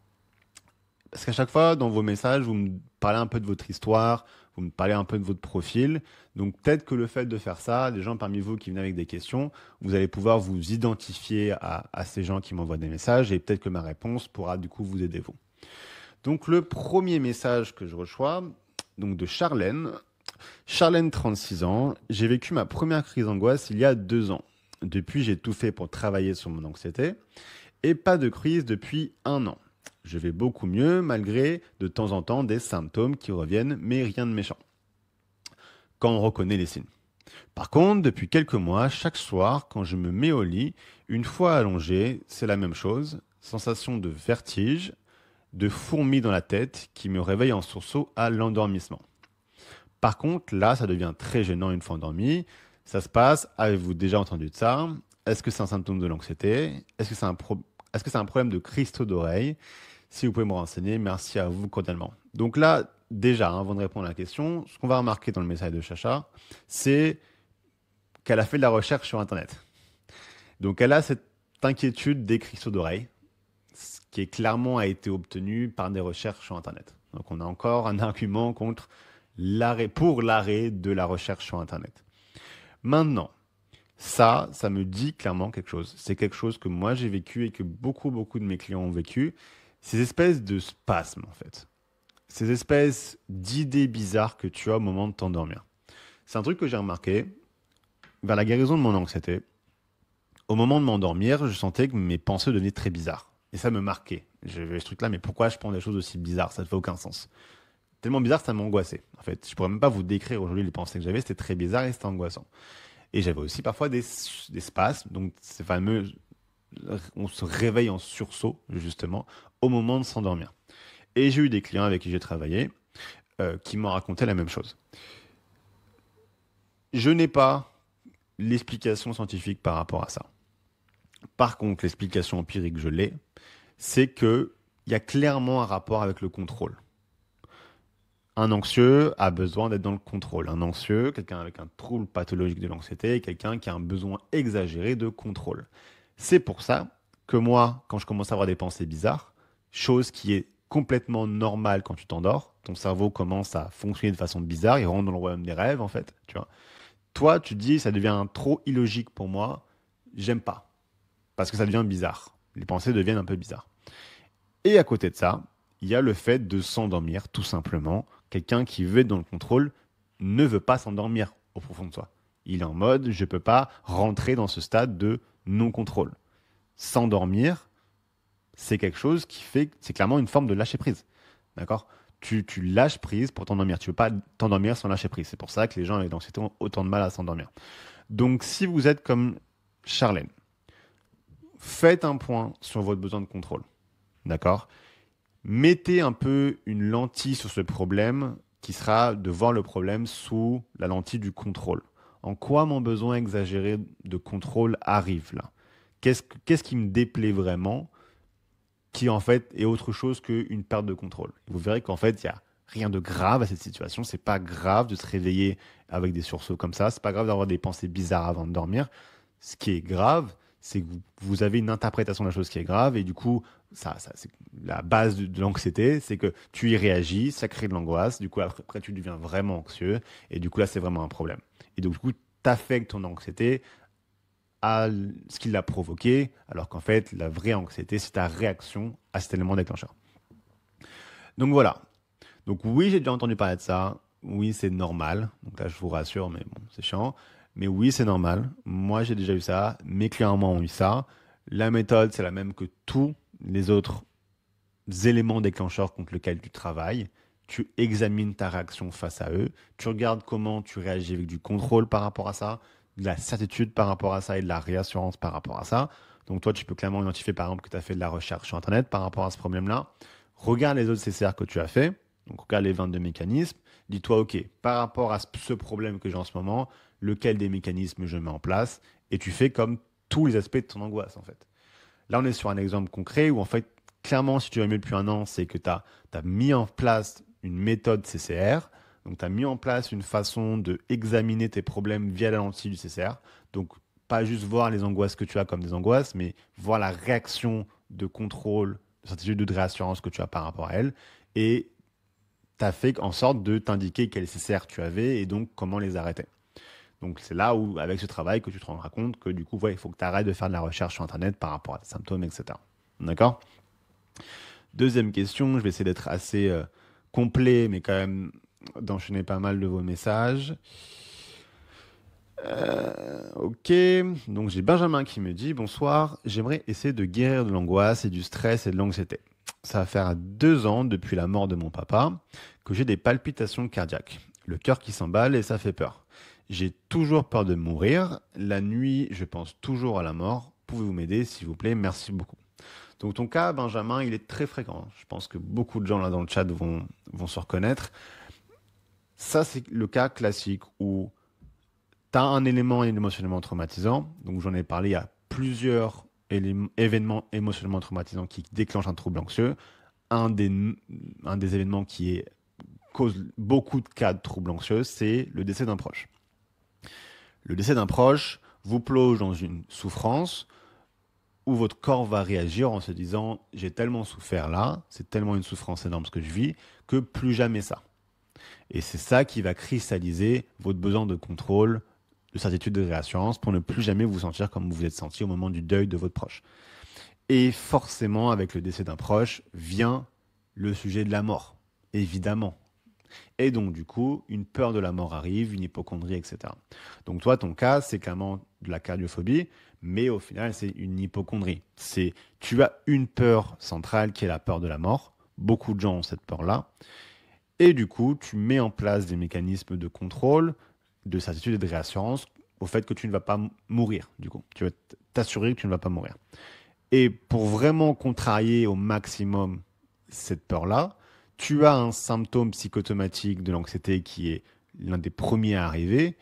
S1: Parce qu'à chaque fois, dans vos messages, vous me parlez un peu de votre histoire, vous me parlez un peu de votre profil. Donc peut-être que le fait de faire ça, les gens parmi vous qui viennent avec des questions, vous allez pouvoir vous identifier à ces gens qui m'envoient des messages et peut-être que ma réponse pourra du coup vous aider vous. Donc le premier message que je reçois, donc de Charlène. Charlène, 36 ans. J'ai vécu ma première crise d'angoisse il y a 2 ans. Depuis, j'ai tout fait pour travailler sur mon anxiété et pas de crise depuis 1 an. Je vais beaucoup mieux malgré de temps en temps des symptômes qui reviennent, mais rien de méchant. Quand on reconnaît les signes. Par contre, depuis quelques mois, chaque soir, quand je me mets au lit, une fois allongé, c'est la même chose. Sensation de vertige, de fourmis dans la tête qui me réveillent en sursaut à l'endormissement. Par contre, là, ça devient très gênant une fois endormi. Ça se passe, avez-vous déjà entendu de ça? Est-ce que c'est un symptôme de l'anxiété? Est-ce que c'est un problème de cristaux d'oreille? Si vous pouvez me renseigner, merci à vous cordialement. Donc là, déjà, avant de répondre à la question, ce qu'on va remarquer dans le message de Chacha, c'est qu'elle a fait de la recherche sur Internet. Donc elle a cette inquiétude des cristaux d'oreille, ce qui est clairement a été obtenu par des recherches sur Internet. Donc on a encore un argument pour l'arrêt de la recherche sur Internet. Maintenant, ça me dit clairement quelque chose. C'est quelque chose que moi j'ai vécu et que beaucoup de mes clients ont vécu. Ces espèces de spasmes, en fait. Ces espèces d'idées bizarres que tu as au moment de t'endormir. C'est un truc que j'ai remarqué vers la guérison de mon anxiété. Au moment de m'endormir, je sentais que mes pensées devenaient très bizarres. Et ça me marquait. J'avais ce truc-là, mais pourquoi je prends des choses aussi bizarres? Ça ne fait aucun sens. Tellement bizarre, ça m'angoissait. En fait, je pourrais même pas vous décrire aujourd'hui les pensées que j'avais. C'était très bizarre et c'était angoissant. Et j'avais aussi parfois des spasmes, donc ces fameux, on se réveille en sursaut, justement, au moment de s'endormir. Et j'ai eu des clients avec qui j'ai travaillé qui m'ont raconté la même chose. Je n'ai pas l'explication scientifique par rapport à ça. Par contre, l'explication empirique, je l'ai, c'est qu'il y a clairement un rapport avec le contrôle. Un anxieux a besoin d'être dans le contrôle. Un anxieux, quelqu'un avec un trouble pathologique de l'anxiété, est quelqu'un qui a un besoin exagéré de contrôle. C'est pour ça que moi, quand je commence à avoir des pensées bizarres, chose qui est complètement normale quand tu t'endors, ton cerveau commence à fonctionner de façon bizarre, il rentre dans le royaume des rêves en fait, tu vois. Toi, tu te dis, ça devient trop illogique pour moi, j'aime pas, parce que ça devient bizarre. Les pensées deviennent un peu bizarres. Et à côté de ça, il y a le fait de s'endormir, tout simplement. Quelqu'un qui veut être dans le contrôle ne veut pas s'endormir au profond de soi. Il est en mode, je ne peux pas rentrer dans ce stade de non-contrôle. S'endormir, c'est quelque chose qui fait, c'est clairement une forme de lâcher prise. D'accord? Tu lâches prise pour t'endormir. Tu ne veux pas t'endormir sans lâcher prise. C'est pour ça que les gens avec l'anxiété ont autant de mal à s'endormir. Donc, si vous êtes comme Charlène, faites un point sur votre besoin de contrôle. D'accord? Mettez un peu une lentille sur ce problème qui sera de voir le problème sous la lentille du contrôle. En quoi mon besoin exagéré de contrôle arrive là? Qu'est-ce qui me déplaît vraiment qui en fait est autre chose qu'une perte de contrôle? Vous verrez qu'en fait, il n'y a rien de grave à cette situation. C'est pas grave de se réveiller avec des sursauts comme ça. C'est pas grave d'avoir des pensées bizarres avant de dormir. Ce qui est grave, c'est que vous avez une interprétation de la chose qui est grave et du coup, c'est la base de l'anxiété, c'est que tu y réagis, ça crée de l'angoisse, du coup après tu deviens vraiment anxieux et du coup là c'est vraiment un problème. Et donc du coup, tu affectes ton anxiété à ce qui l'a provoqué, alors qu'en fait la vraie anxiété c'est ta réaction à cet élément déclencheur. Donc voilà. Donc oui, j'ai déjà entendu parler de ça. Oui, c'est normal. Donc là, je vous rassure, mais bon, c'est chiant. Mais oui, c'est normal. Moi, j'ai déjà eu ça. Mes clients ont eu ça. La méthode, c'est la même que tous les autres éléments déclencheurs contre lesquels tu travailles. Tu examines ta réaction face à eux. Tu regardes comment tu réagis avec du contrôle par rapport à ça, de la certitude par rapport à ça et de la réassurance par rapport à ça. Donc toi, tu peux clairement identifier par exemple que tu as fait de la recherche sur Internet par rapport à ce problème-là. Regarde les autres CCR que tu as fait. Donc regarde les 22 mécanismes. Dis-toi, OK, par rapport à ce problème que j'ai en ce moment, lequel des mécanismes je mets en place? Et tu fais comme tous les aspects de ton angoisse en fait. Là, on est sur un exemple concret où en fait, clairement, si tu as mieux depuis un an, c'est que tu as mis en place une méthode CCR. Donc, tu as mis en place une façon de examiner tes problèmes via la lentille du CCR. Donc, pas juste voir les angoisses que tu as comme des angoisses, mais voir la réaction de contrôle, de certitude, de réassurance que tu as par rapport à elle. Et tu as fait en sorte de t'indiquer quels CCR tu avais et donc comment les arrêter. Donc c'est là où, avec ce travail, que tu te rendras compte que du coup, ouais, il faut que tu arrêtes de faire de la recherche sur Internet par rapport à tes symptômes, etc. D'accord? Deuxième question, je vais essayer d'être assez complet, mais quand même d'enchaîner pas mal de vos messages. Ok, donc j'ai Benjamin qui me dit: bonsoir, j'aimerais essayer de guérir de l'angoisse et du stress et de l'anxiété. Ça va faire 2 ans depuis la mort de mon papa que j'ai des palpitations cardiaques, le cœur qui s'emballe et ça fait peur. J'ai toujours peur de mourir. La nuit, je pense toujours à la mort. Pouvez-vous m'aider, s'il vous plaît? Merci beaucoup. Donc ton cas, Benjamin, il est très fréquent. Je pense que beaucoup de gens là dans le chat vont se reconnaître. Ça, c'est le cas classique où tu as un élément émotionnellement traumatisant. Donc j'en ai parlé, il y a plusieurs événements émotionnellement traumatisants qui déclenchent un trouble anxieux. Un des, un des événements cause beaucoup de cas de troubles anxieux, c'est le décès d'un proche. Le décès d'un proche vous plonge dans une souffrance où votre corps va réagir en se disant j'ai tellement souffert là, c'est tellement une souffrance énorme ce que je vis, que plus jamais ça. Et c'est ça qui va cristalliser votre besoin de contrôle, de certitude, de réassurance pour ne plus jamais vous sentir comme vous vous êtes senti au moment du deuil de votre proche. Et forcément, avec le décès d'un proche, vient le sujet de la mort, évidemment. Et donc, du coup, une peur de la mort arrive, une hypocondrie, etc. Donc, toi, ton cas, c'est clairement de la cardiophobie, mais au final, c'est une hypocondrie. Tu as une peur centrale qui est la peur de la mort. Beaucoup de gens ont cette peur-là. Et du coup, tu mets en place des mécanismes de contrôle, de certitude et de réassurance au fait que tu ne vas pas mourir, du coup. Tu vas t'assurer que tu ne vas pas mourir. Et pour vraiment contrarier au maximum cette peur-là, tu as un symptôme psychosomatique de l'anxiété qui est l'un des premiers à arriver,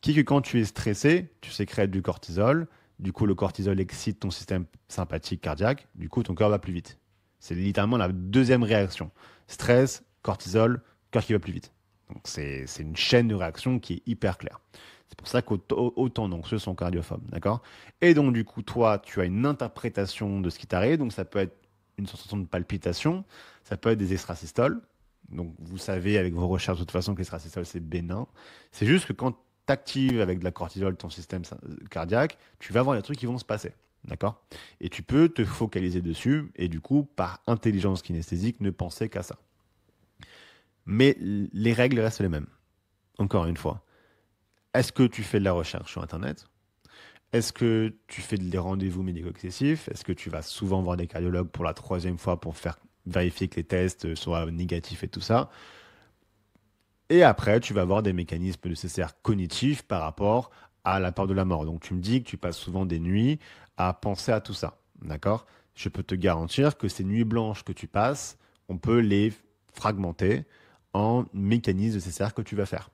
S1: qui est que quand tu es stressé, tu sécrètes du cortisol. Du coup, le cortisol excite ton système sympathique cardiaque. Du coup, ton cœur va plus vite. C'est littéralement la deuxième réaction. Stress, cortisol, cœur qui va plus vite. Donc, c'est une chaîne de réaction qui est hyper claire. C'est pour ça qu'autant d'anxieux sont cardiophobes, d'accord? Et donc, du coup, toi, tu as une interprétation de ce qui t'arrive. Donc, ça peut être une sensation de palpitation, ça peut être des extrasystoles. Donc, vous savez, avec vos recherches, de toute façon, que l'extrasystole, c'est bénin. C'est juste que quand tu actives avec de la cortisol ton système cardiaque, tu vas avoir des trucs qui vont se passer, d'accord? Et tu peux te focaliser dessus et, du coup, par intelligence kinesthésique, ne penser qu'à ça. Mais les règles restent les mêmes. Encore une fois, est-ce que tu fais de la recherche sur Internet? Est-ce que tu fais des rendez-vous médicaux excessifs? Est-ce que tu vas souvent voir des cardiologues pour la troisième fois pour faire vérifier que les tests soient négatifs et tout ça? Et après, tu vas avoir des mécanismes nécessaires cognitifs par rapport à la peur de la mort. Donc, tu me dis que tu passes souvent des nuits à penser à tout ça. D'accord? Je peux te garantir que ces nuits blanches que tu passes, on peut les fragmenter en mécanismes nécessaires que tu vas faire.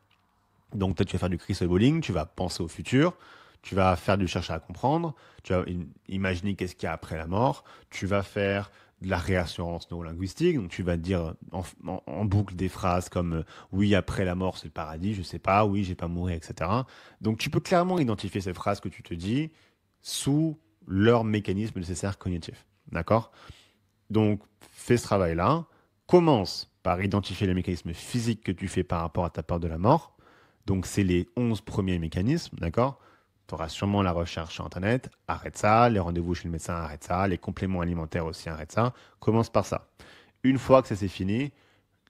S1: Donc, peut-être tu vas faire du crystal bowling, tu vas penser au futur, tu vas faire du chercher à comprendre, tu vas imaginer qu'est-ce qu'il y a après la mort, tu vas faire de la réassurance neurolinguistique, donc tu vas dire en boucle des phrases comme oui, après la mort, c'est le paradis, je sais pas, oui, j'ai pas mouru, etc. Donc, tu peux clairement identifier ces phrases que tu te dis sous leur mécanisme nécessaire cognitif. D'accord? Donc, fais ce travail-là. Commence par identifier les mécanismes physiques que tu fais par rapport à ta peur de la mort. Donc, c'est les 11 premiers mécanismes, d'accord? Tu auras sûrement la recherche sur Internet. Arrête ça. Les rendez-vous chez le médecin, arrête ça. Les compléments alimentaires aussi, arrête ça. Commence par ça. Une fois que ça c'est fini,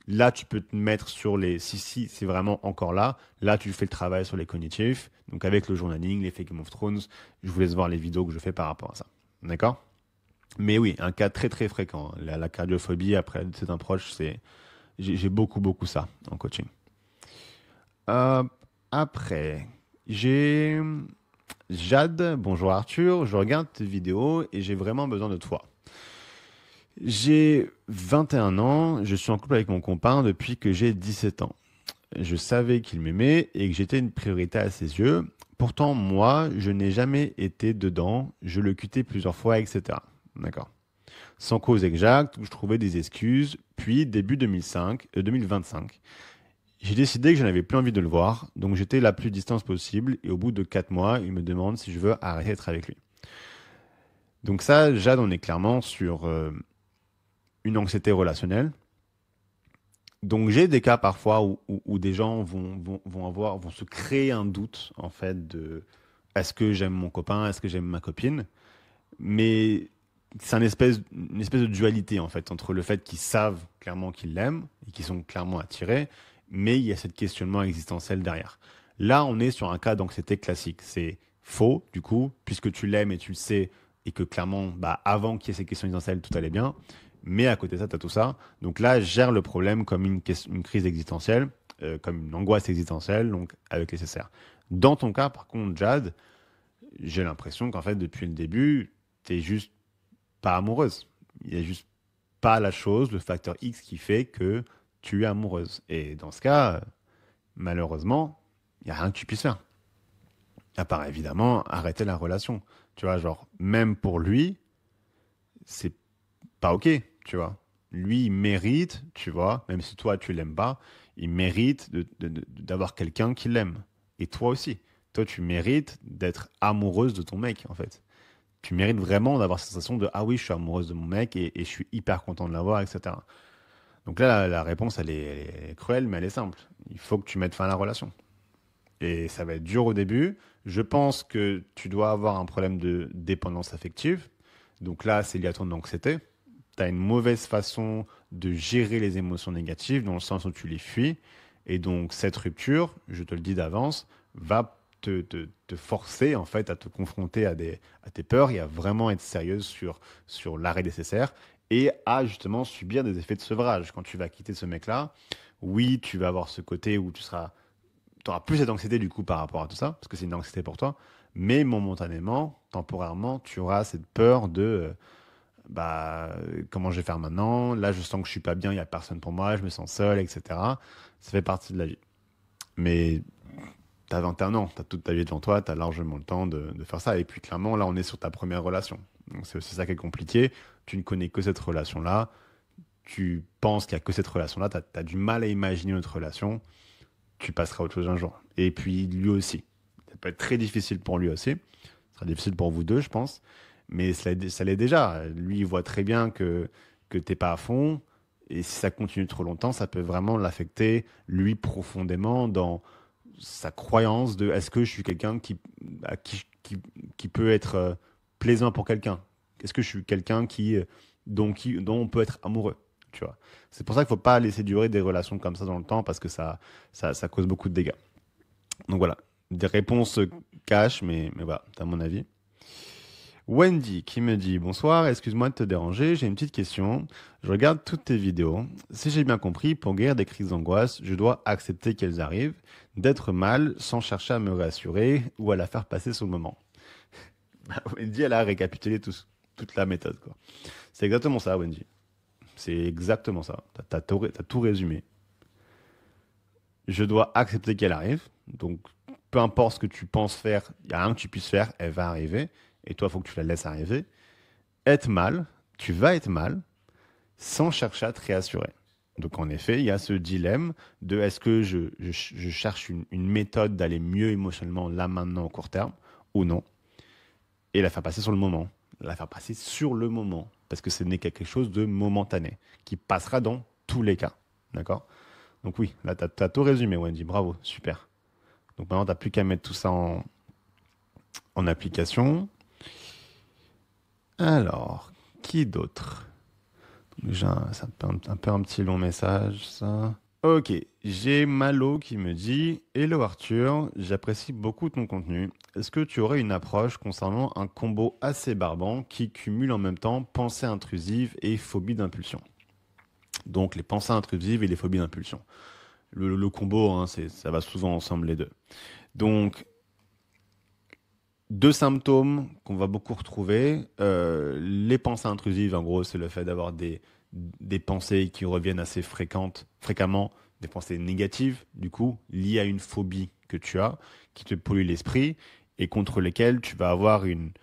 S1: là, tu peux te mettre sur les... Si c'est vraiment encore là, là, tu fais le travail sur les cognitifs. Donc, avec le journaling, l'effet Game of Thrones, je vous laisse voir les vidéos que je fais par rapport à ça. D'accord? Mais oui, un cas très très fréquent. La cardiophobie après c'est un proche, j'ai beaucoup ça en coaching. Euh, après, j'ai Jade. Bonjour Arthur, je regarde tes vidéos et j'ai vraiment besoin de toi. J'ai 21 ans, je suis en couple avec mon copain depuis que j'ai 17 ans. Je savais qu'il m'aimait et que j'étais une priorité à ses yeux. Pourtant, moi, je n'ai jamais été dedans, je le quittais plusieurs fois, etc. D'accord. Sans cause exacte, je trouvais des excuses, puis début 2025, j'ai décidé que je n'avais plus envie de le voir, donc j'étais la plus distance possible, et au bout de 4 mois, il me demande si je veux arrêter d'être avec lui. Donc ça, Jade, on est clairement sur une anxiété relationnelle. Donc j'ai des cas parfois où des gens vont se créer un doute, en fait, de est-ce que j'aime mon copain, est-ce que j'aime ma copine, mais c'est une espèce de dualité en fait entre le fait qu'ils savent clairement qu'ils l'aiment et qu'ils sont clairement attirés, mais il y a ce questionnement existentiel derrière. Là, on est sur un cas d'anxiété classique. C'est faux, du coup, puisque tu l'aimes et tu le sais, et que clairement, bah, avant qu'il y ait ces questions existentielles, tout allait bien. Mais à côté de ça, tu as tout ça. Donc là, gère le problème comme une crise existentielle, comme une angoisse existentielle, donc avec les nécessaire. Dans ton cas, par contre, Jade, j'ai l'impression qu'en fait, depuis le début, tu es juste pas amoureuse. Il n'y a juste pas la chose, le facteur X qui fait que tu es amoureuse. Et dans ce cas, malheureusement, il n'y a rien que tu puisses faire. À part évidemment arrêter la relation. Tu vois, genre, même pour lui, c'est pas OK, tu vois. Lui, il mérite, tu vois, même si toi, tu l'aimes pas, il mérite d'avoir quelqu'un qui l'aime. Et toi aussi. Toi, tu mérites d'être amoureuse de ton mec, en fait. Tu mérites vraiment d'avoir cette sensation de, ah oui, je suis amoureuse de mon mec et je suis hyper content de l'avoir, etc. Donc là, la réponse, elle est cruelle, mais elle est simple. Il faut que tu mettes fin à la relation. Et ça va être dur au début. Je pense que tu dois avoir un problème de dépendance affective. Donc là, c'est lié à ton anxiété. Tu as une mauvaise façon de gérer les émotions négatives, dans le sens où tu les fuis. Et donc, cette rupture, je te le dis d'avance, va te forcer en fait à te confronter à tes peurs et à vraiment être sérieuse sur l'arrêt nécessaire et à justement subir des effets de sevrage. Quand tu vas quitter ce mec-là, oui, tu vas avoir ce côté où tu auras plus cette anxiété du coup par rapport à tout ça, parce que c'est une anxiété pour toi, mais momentanément, temporairement, tu auras cette peur de comment je vais faire maintenant? Là, je sens que je suis pas bien, il n'y a personne pour moi, je me sens seul, etc. Ça fait partie de la vie. Mais tu as 21 ans, tu as toute ta vie devant toi, tu as largement le temps de faire ça. Et puis clairement, là, on est sur ta première relation. Donc c'est aussi ça qui est compliqué. Tu ne connais que cette relation-là. Tu penses qu'il n'y a que cette relation-là. Tu as du mal à imaginer notre relation. Tu passeras à autre chose un jour. Et puis lui aussi. Ça peut être très difficile pour lui aussi. Ce sera difficile pour vous deux, je pense. Mais ça l'est déjà. Lui, il voit très bien que tu n'es pas à fond. Et si ça continue trop longtemps, ça peut vraiment l'affecter, lui, profondément dans sa croyance de est-ce que je suis quelqu'un qui peut être plaisant pour quelqu'un? Est-ce que je suis quelqu'un dont on peut être amoureux? Tu vois. C'est pour ça qu'il ne faut pas laisser durer des relations comme ça dans le temps parce que ça cause beaucoup de dégâts. Donc voilà, des réponses cash, mais voilà, c'est à mon avis. Wendy qui me dit bonsoir, excuse-moi de te déranger, j'ai une petite question. Je regarde toutes tes vidéos. Si j'ai bien compris, pour guérir des crises d'angoisse, je dois accepter qu'elles arrivent, d'être mal sans chercher à me rassurer ou à la faire passer sur le moment. Wendy, elle a récapitulé toute la méthode, quoi. C'est exactement ça, Wendy. C'est exactement ça. T'as tout résumé. Je dois accepter qu'elle arrive. Donc, peu importe ce que tu penses faire, il n'y a rien que tu puisses faire, elle va arriver. Et toi, il faut que tu la laisses arriver. Être mal, tu vas être mal sans chercher à te réassurer. Donc, en effet, il y a ce dilemme de est-ce que je cherche une méthode d'aller mieux émotionnellement là, maintenant, au court terme, ou non, et la faire passer sur le moment. La faire passer sur le moment, parce que ce n'est quelque chose de momentané, qui passera dans tous les cas. D'accord? Donc oui, là, tu as tout résumé, Wendy. Bravo, super. Donc maintenant, tu n'as plus qu'à mettre tout ça en application. Alors, qui d'autre? Déjà, c'est un peu un petit long message, ça. Ok, j'ai Malo qui me dit Hello Arthur, j'apprécie beaucoup ton contenu. Est-ce que tu aurais une approche concernant un combo assez barbant qui cumule en même temps pensée intrusive et phobie d'impulsion? Donc, les pensées intrusives et les phobies d'impulsion. Le combo, hein, ça va souvent ensemble les deux. Donc, deux symptômes qu'on va beaucoup retrouver. Les pensées intrusives, en gros, c'est le fait d'avoir des pensées qui reviennent assez fréquemment, des pensées négatives, du coup, liées à une phobie que tu as, qui te pollue l'esprit et contre lesquelles tu vas avoir une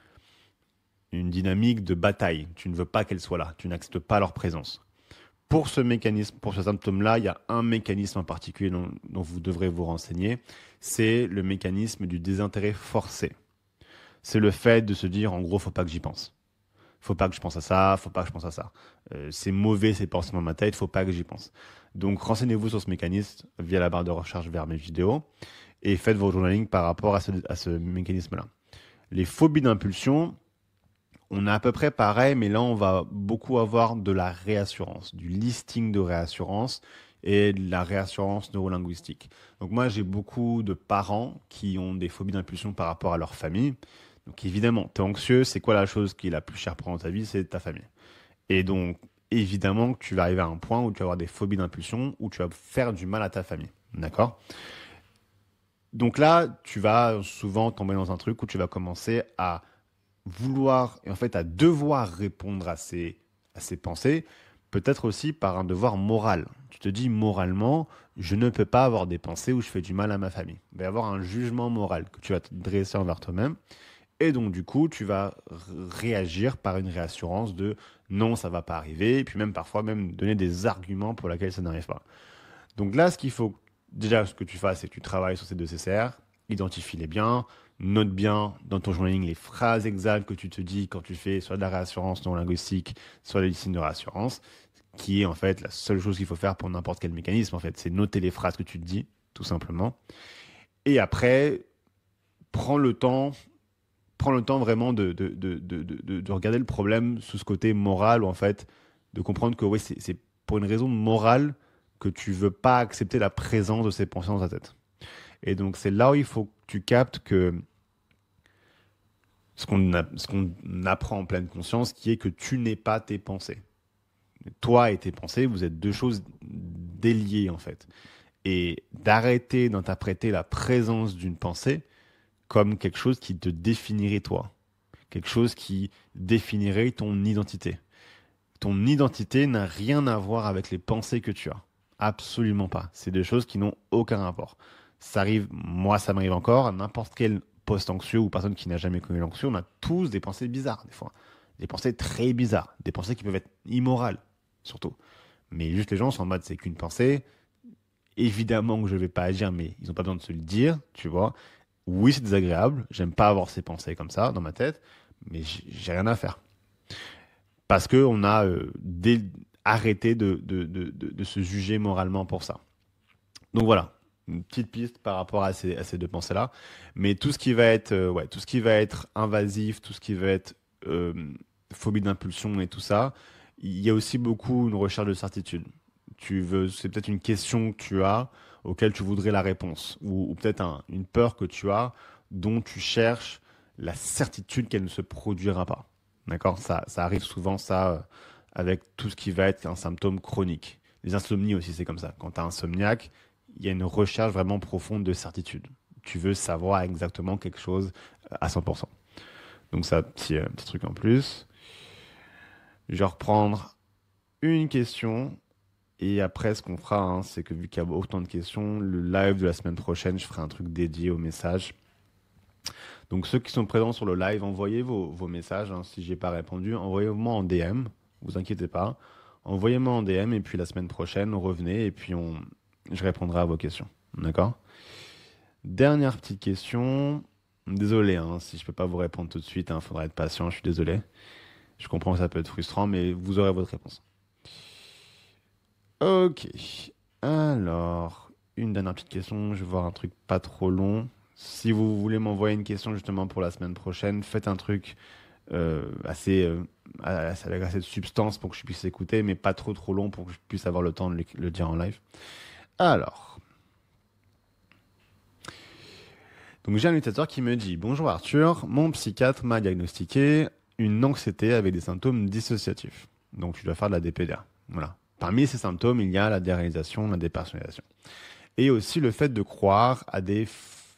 S1: dynamique de bataille. Tu ne veux pas qu'elles soient là, tu n'acceptes pas leur présence. Pour ce mécanisme, pour ce symptôme-là, il y a un mécanisme en particulier dont vous devrez vous renseigner, c'est le mécanisme du désintérêt forcé. C'est le fait de se dire, en gros, faut pas que j'y pense. Faut pas que je pense à ça, faut pas que je pense à ça. C'est mauvais ces pensées dans ma tête, faut pas que j'y pense. Donc renseignez-vous sur ce mécanisme via la barre de recherche vers mes vidéos et faites vos journaling par rapport à ce mécanisme-là. Les phobies d'impulsion, on a à peu près pareil, mais là on va beaucoup avoir de la réassurance, du listing de réassurance et de la réassurance neurolinguistique. Donc moi j'ai beaucoup de parents qui ont des phobies d'impulsion par rapport à leur famille. Donc évidemment, tu es anxieux, c'est quoi la chose qui est la plus chère pour dans ta vie? C'est ta famille. Et donc, évidemment que tu vas arriver à un point où tu vas avoir des phobies d'impulsion, où tu vas faire du mal à ta famille. D'accord? Donc là, tu vas souvent tomber dans un truc où tu vas commencer à vouloir, et en fait à devoir répondre à ces pensées, peut-être aussi par un devoir moral. Tu te dis moralement, je ne peux pas avoir des pensées où je fais du mal à ma famille. Il va y avoir un jugement moral que tu vas te dresser envers toi-même. Et donc, du coup, tu vas réagir par une réassurance de non, ça va pas arriver. Et puis même parfois, même donner des arguments pour lesquels ça n'arrive pas. Donc là, ce qu'il faut déjà ce que tu fasses, c'est que tu travailles sur ces deux CCR, identifie-les bien, note bien dans ton journaling les phrases exactes que tu te dis quand tu fais soit de la réassurance non linguistique, soit les signes de réassurance, qui est en fait la seule chose qu'il faut faire pour n'importe quel mécanisme, en fait, c'est noter les phrases que tu te dis, tout simplement. Et après, prends le temps, prends le temps vraiment de regarder le problème sous ce côté moral, ou en fait, de comprendre que oui, c'est pour une raison morale que tu veux pas accepter la présence de ces pensées dans ta tête. Et donc, c'est là où il faut que tu captes que ce qu'on apprend en pleine conscience, qui est que tu n'es pas tes pensées. Toi et tes pensées, vous êtes deux choses déliées, en fait. Et d'arrêter d'interpréter la présence d'une pensée comme quelque chose qui te définirait toi, quelque chose qui définirait ton identité. Ton identité n'a rien à voir avec les pensées que tu as. Absolument pas. C'est des choses qui n'ont aucun rapport. Ça arrive, moi ça m'arrive encore, à n'importe quel post-anxieux ou personne qui n'a jamais connu l'anxieux, on a tous des pensées bizarres des fois. Des pensées très bizarres, des pensées qui peuvent être immorales, surtout. Mais juste les gens sont en mode c'est qu'une pensée, évidemment que je vais pas agir, mais ils n'ont pas besoin de se le dire, tu vois. Oui, c'est désagréable, j'aime pas avoir ces pensées comme ça dans ma tête, mais j'ai rien à faire. Parce qu'on a arrêté de se juger moralement pour ça. Donc voilà, une petite piste par rapport à ces deux pensées-là. Mais tout ce qui va être, ouais, tout ce qui va être invasif, tout ce qui va être euh, phobie d'impulsion et tout ça, il y a aussi beaucoup une recherche de certitude. C'est peut-être une question que tu as auquel tu voudrais la réponse, ou peut-être une peur que tu as dont tu cherches la certitude qu'elle ne se produira pas. D'accord? Ça arrive souvent, ça, avec tout ce qui va être un symptôme chronique. Les insomnies aussi, c'est comme ça. Quand tu es insomniaque, il y a une recherche vraiment profonde de certitude. Tu veux savoir exactement quelque chose à 100%. Donc ça, petit truc en plus. Je vais reprendre une question. Et après, ce qu'on fera, hein, c'est que vu qu'il y a autant de questions, le live de la semaine prochaine, je ferai un truc dédié aux messages. Donc ceux qui sont présents sur le live, envoyez vos messages. Hein, si j'ai pas répondu, envoyez-moi en DM. Vous inquiétez pas. Envoyez-moi en DM et puis la semaine prochaine, revenez et puis je répondrai à vos questions. D'accord? Dernière petite question. Désolé hein, si je peux pas vous répondre tout de suite. Il faudra être patient, je suis désolé. Je comprends que ça peut être frustrant, mais vous aurez votre réponse. Ok. Alors, une dernière petite question. Je vais voir un truc pas trop long. Si vous voulez m'envoyer une question justement pour la semaine prochaine, faites un truc avec assez de substance pour que je puisse écouter, mais pas trop long pour que je puisse avoir le temps de le dire en live. Alors, donc j'ai un utilisateur qui me dit: Bonjour Arthur, mon psychiatre m'a diagnostiqué une anxiété avec des symptômes dissociatifs. Donc tu dois faire de la DPDA. Voilà. Parmi ces symptômes, il y a la déréalisation, la dépersonnalisation. Et aussi le fait de croire à des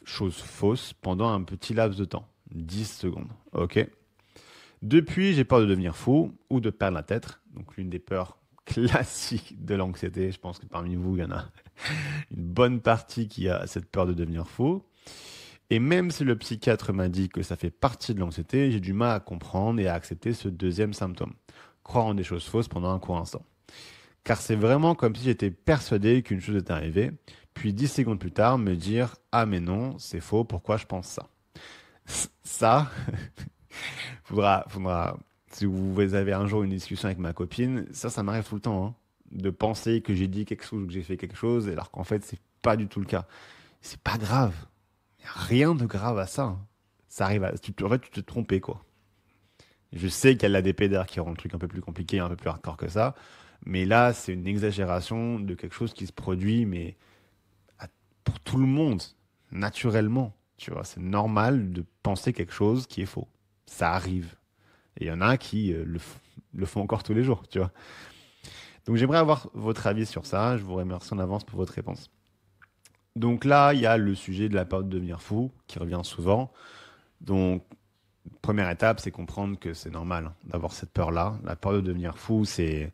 S1: choses fausses pendant un petit laps de temps. 10 secondes. Ok. Depuis, j'ai peur de devenir fou ou de perdre la tête. Donc l'une des peurs classiques de l'anxiété. Je pense que parmi vous, il y en a une bonne partie qui a cette peur de devenir fou. Et même si le psychiatre m'a dit que ça fait partie de l'anxiété, j'ai du mal à comprendre et à accepter ce deuxième symptôme. Croire en des choses fausses pendant un court instant. Car c'est vraiment comme si j'étais persuadé qu'une chose est arrivée, puis 10 secondes plus tard me dire: ah mais non, c'est faux, pourquoi je pense ça? Ça, si vous avez un jour une discussion avec ma copine, ça m'arrive tout le temps, hein, de penser que j'ai dit quelque chose ou que j'ai fait quelque chose, alors qu'en fait, c'est pas du tout le cas. C'est pas grave. Il n'y a rien de grave à ça. Hein. Ça arrive à... En fait, tu te trompais, quoi. Je sais qu'il y a la DPDR qui rend le truc un peu plus compliqué, un peu plus hardcore que ça. Mais là, c'est une exagération de quelque chose qui se produit, mais pour tout le monde, naturellement. Tu vois, c'est normal de penser quelque chose qui est faux. Ça arrive. Et il y en a qui le font encore tous les jours, tu vois. Donc j'aimerais avoir votre avis sur ça. Je vous remercie en avance pour votre réponse. Donc là, il y a le sujet de la peur de devenir fou qui revient souvent. Donc Première étape, c'est comprendre que c'est normal hein, d'avoir cette peur-là. La peur de devenir fou, c'est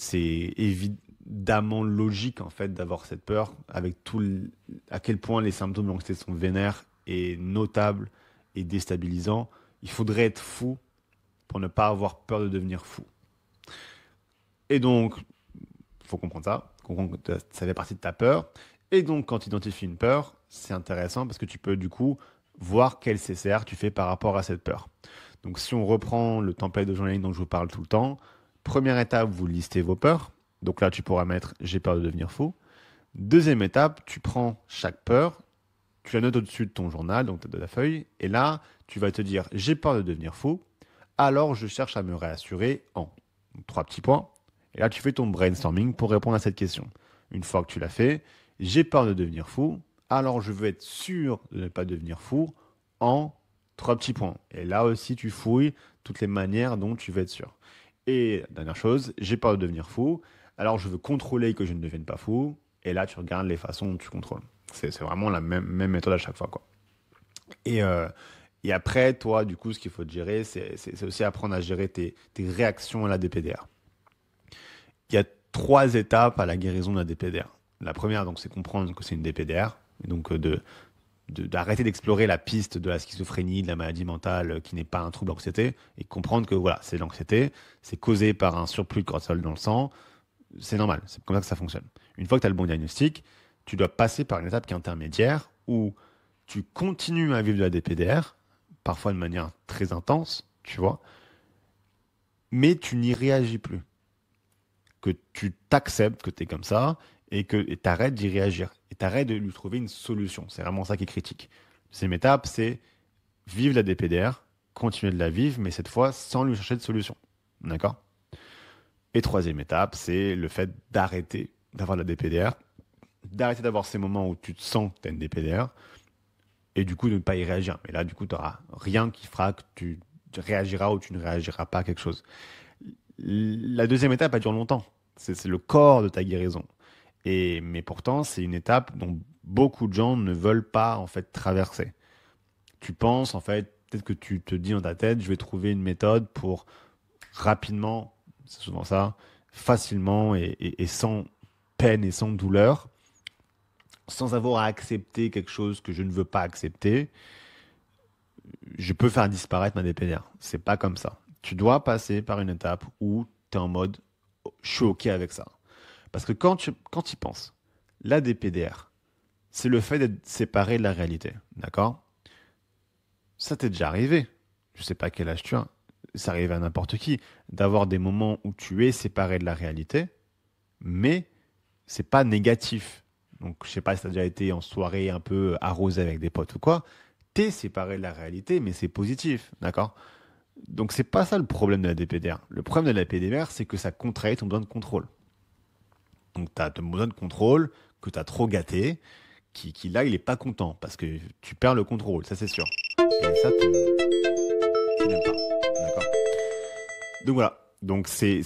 S1: évidemment logique en fait d'avoir cette peur avec à quel point les symptômes de l'anxiété sont vénères et notables et déstabilisants. Il faudrait être fou pour ne pas avoir peur de devenir fou. Et donc, il faut comprendre ça, comprendre que ça fait partie de ta peur. Et donc, quand tu identifies une peur, c'est intéressant parce que tu peux du coup voir quel CCR tu fais par rapport à cette peur. Donc, si on reprend le template de journaling dont je vous parle tout le temps, première étape, vous listez vos peurs. Donc là, tu pourras mettre j'ai peur de devenir fou. Deuxième étape, tu prends chaque peur, tu la notes au-dessus de ton journal, donc de la feuille, et là, tu vas te dire j'ai peur de devenir fou, alors je cherche à me réassurer en trois petits points. Et là, tu fais ton brainstorming pour répondre à cette question. Une fois que tu l'as fait, j'ai peur de devenir fou, alors je veux être sûr de ne pas devenir fou en trois petits points. Et là aussi, tu fouilles toutes les manières dont tu veux être sûr. Et dernière chose, j'ai peur de devenir fou, alors je veux contrôler que je ne devienne pas fou. Et là, tu regardes les façons dont tu contrôles. C'est vraiment la même méthode à chaque fois, quoi. Et, euh, et après, toi, du coup, ce qu'il faut te gérer, c'est aussi apprendre à gérer tes réactions à la DPDR. Il y a trois étapes à la guérison de la DPDR. La première, donc, c'est comprendre que c'est une DPDR, et donc d'arrêter d'explorer la piste de la schizophrénie, de la maladie mentale qui n'est pas un trouble d'anxiété, et comprendre que voilà, c'est l'anxiété, c'est causé par un surplus de cortisol dans le sang, c'est normal, c'est comme ça que ça fonctionne. Une fois que tu as le bon diagnostic, tu dois passer par une étape qui est intermédiaire où tu continues à vivre de la DPDR, parfois de manière très intense, tu vois, mais tu n'y réagis plus. Que tu t'acceptes que tu es comme ça et que tu arrêtes d'y réagir. Et tu arrêtes de lui trouver une solution. C'est vraiment ça qui est critique. Deuxième étape, c'est vivre la DPDR, continuer de la vivre, mais cette fois sans lui chercher de solution. D'accord? Et troisième étape, c'est le fait d'arrêter d'avoir la DPDR, d'arrêter d'avoir ces moments où tu te sens que tu as une DPDR, et du coup de ne pas y réagir. Mais là, du coup, tu n'auras rien qui fera que tu réagiras ou tu ne réagiras pas à quelque chose. La deuxième étape, elle dure longtemps. C'est le corps de ta guérison. Mais pourtant, c'est une étape dont beaucoup de gens ne veulent pas en fait traverser. Tu penses en fait, peut-être que tu te dis dans ta tête, je vais trouver une méthode pour rapidement, c'est souvent ça, facilement et sans peine et sans douleur, sans avoir à accepter quelque chose que je ne veux pas accepter, je peux faire disparaître ma DPDR. C'est pas comme ça. Tu dois passer par une étape où tu es en mode je suis OK avec ça. Parce que quand tu y penses, la DPDR, c'est le fait d'être séparé de la réalité. D'accord? Ça t'est déjà arrivé. Je sais pas quel âge tu as. Ça arrive à n'importe qui d'avoir des moments où tu es séparé de la réalité, mais c'est pas négatif. Donc, je sais pas si tu as déjà été en soirée un peu arrosé avec des potes ou quoi. T'es séparé de la réalité, mais c'est positif. D'accord? Donc, c'est pas ça le problème de la DPDR. Le problème de la DPDR, c'est que ça contrarie ton besoin de contrôle. Donc, tu as ton besoin de contrôle que tu as trop gâté, qui là, il est pas content parce que tu perds le contrôle, ça c'est sûr. Et ça, tu n'aimes pas. D'accord? Donc voilà. Donc, il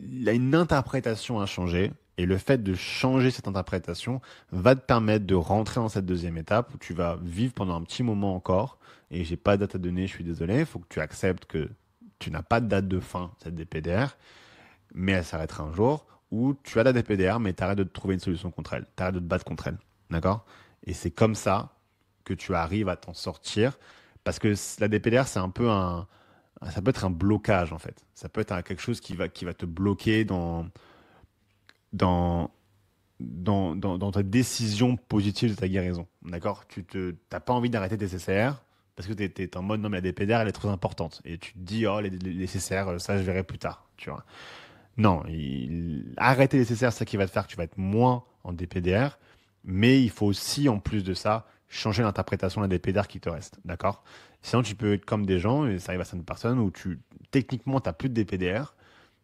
S1: y a une interprétation à changer. Et le fait de changer cette interprétation va te permettre de rentrer dans cette deuxième étape où tu vas vivre pendant un petit moment encore. Et j'ai pas de date à donner, je suis désolé. Il faut que tu acceptes que tu n'as pas de date de fin, cette DPDR, mais elle s'arrêtera un jour où tu as la DPDR, mais tu arrêtes de trouver une solution contre elle. Tu arrêtes de te battre contre elle. D'accord? Et c'est comme ça que tu arrives à t'en sortir. Parce que la DPDR, c'est un peu ça peut être un blocage, en fait. Ça peut être quelque chose qui va te bloquer dans, dans ta décision positive de ta guérison. D'accord? Tu n'as pas envie d'arrêter tes CCR parce que tu es en mode non, mais la DPDR, elle est trop importante. Et tu te dis, oh, les CCR, ça, je verrai plus tard. Tu vois? Non, arrêter les CCR, c'est ça qui va te faire que tu vas être moins en DPDR. Mais il faut aussi, en plus de ça, changer l'interprétation de la DPDR qui te reste. D'accord? Sinon, tu peux être comme des gens, et ça arrive à certaines personnes, où techniquement, tu n'as plus de DPDR.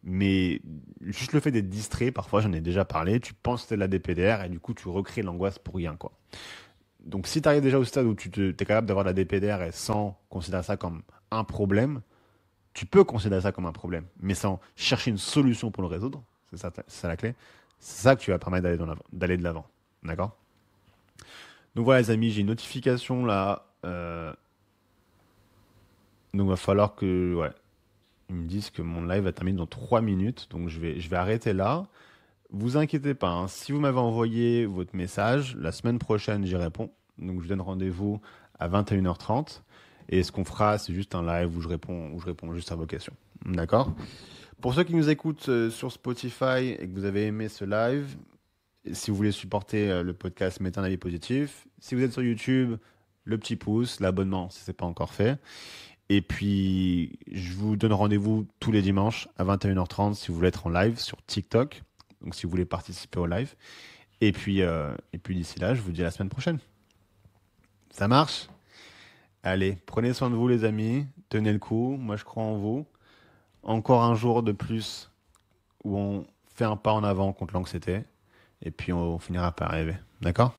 S1: Mais juste le fait d'être distrait, parfois j'en ai déjà parlé, tu penses que c'est de la DPDR et du coup tu recrées l'angoisse pour rien, quoi. Donc si tu arrives déjà au stade où es capable d'avoir de la DPDR et sans considérer ça comme un problème, tu peux considérer ça comme un problème, mais sans chercher une solution pour le résoudre, c'est ça la clé, c'est ça que tu vas permettre d'aller de l'avant. D'accord? Donc voilà les amis, j'ai une notification là. Donc, il va falloir que, ouais, ils me disent que mon live va terminer dans 3 minutes. Donc, je vais arrêter là. Vous inquiétez pas, hein, si vous m'avez envoyé votre message, la semaine prochaine, j'y réponds. Donc, je vous donne rendez-vous à 21h30. Et ce qu'on fera, c'est juste un live où je réponds juste à vos questions. D'accord? Pour ceux qui nous écoutent sur Spotify et que vous avez aimé ce live, si vous voulez supporter le podcast, mettez un avis positif. Si vous êtes sur YouTube, le petit pouce, l'abonnement si ce n'est pas encore fait. Et puis, je vous donne rendez-vous tous les dimanches à 21h30 si vous voulez être en live sur TikTok. Donc, si vous voulez participer au live. Et puis d'ici là, je vous dis à la semaine prochaine. Ça marche? Allez, prenez soin de vous, les amis. Tenez le coup. Moi, je crois en vous. Encore un jour de plus où on fait un pas en avant contre l'anxiété. Et puis, on finira par arriver. D'accord?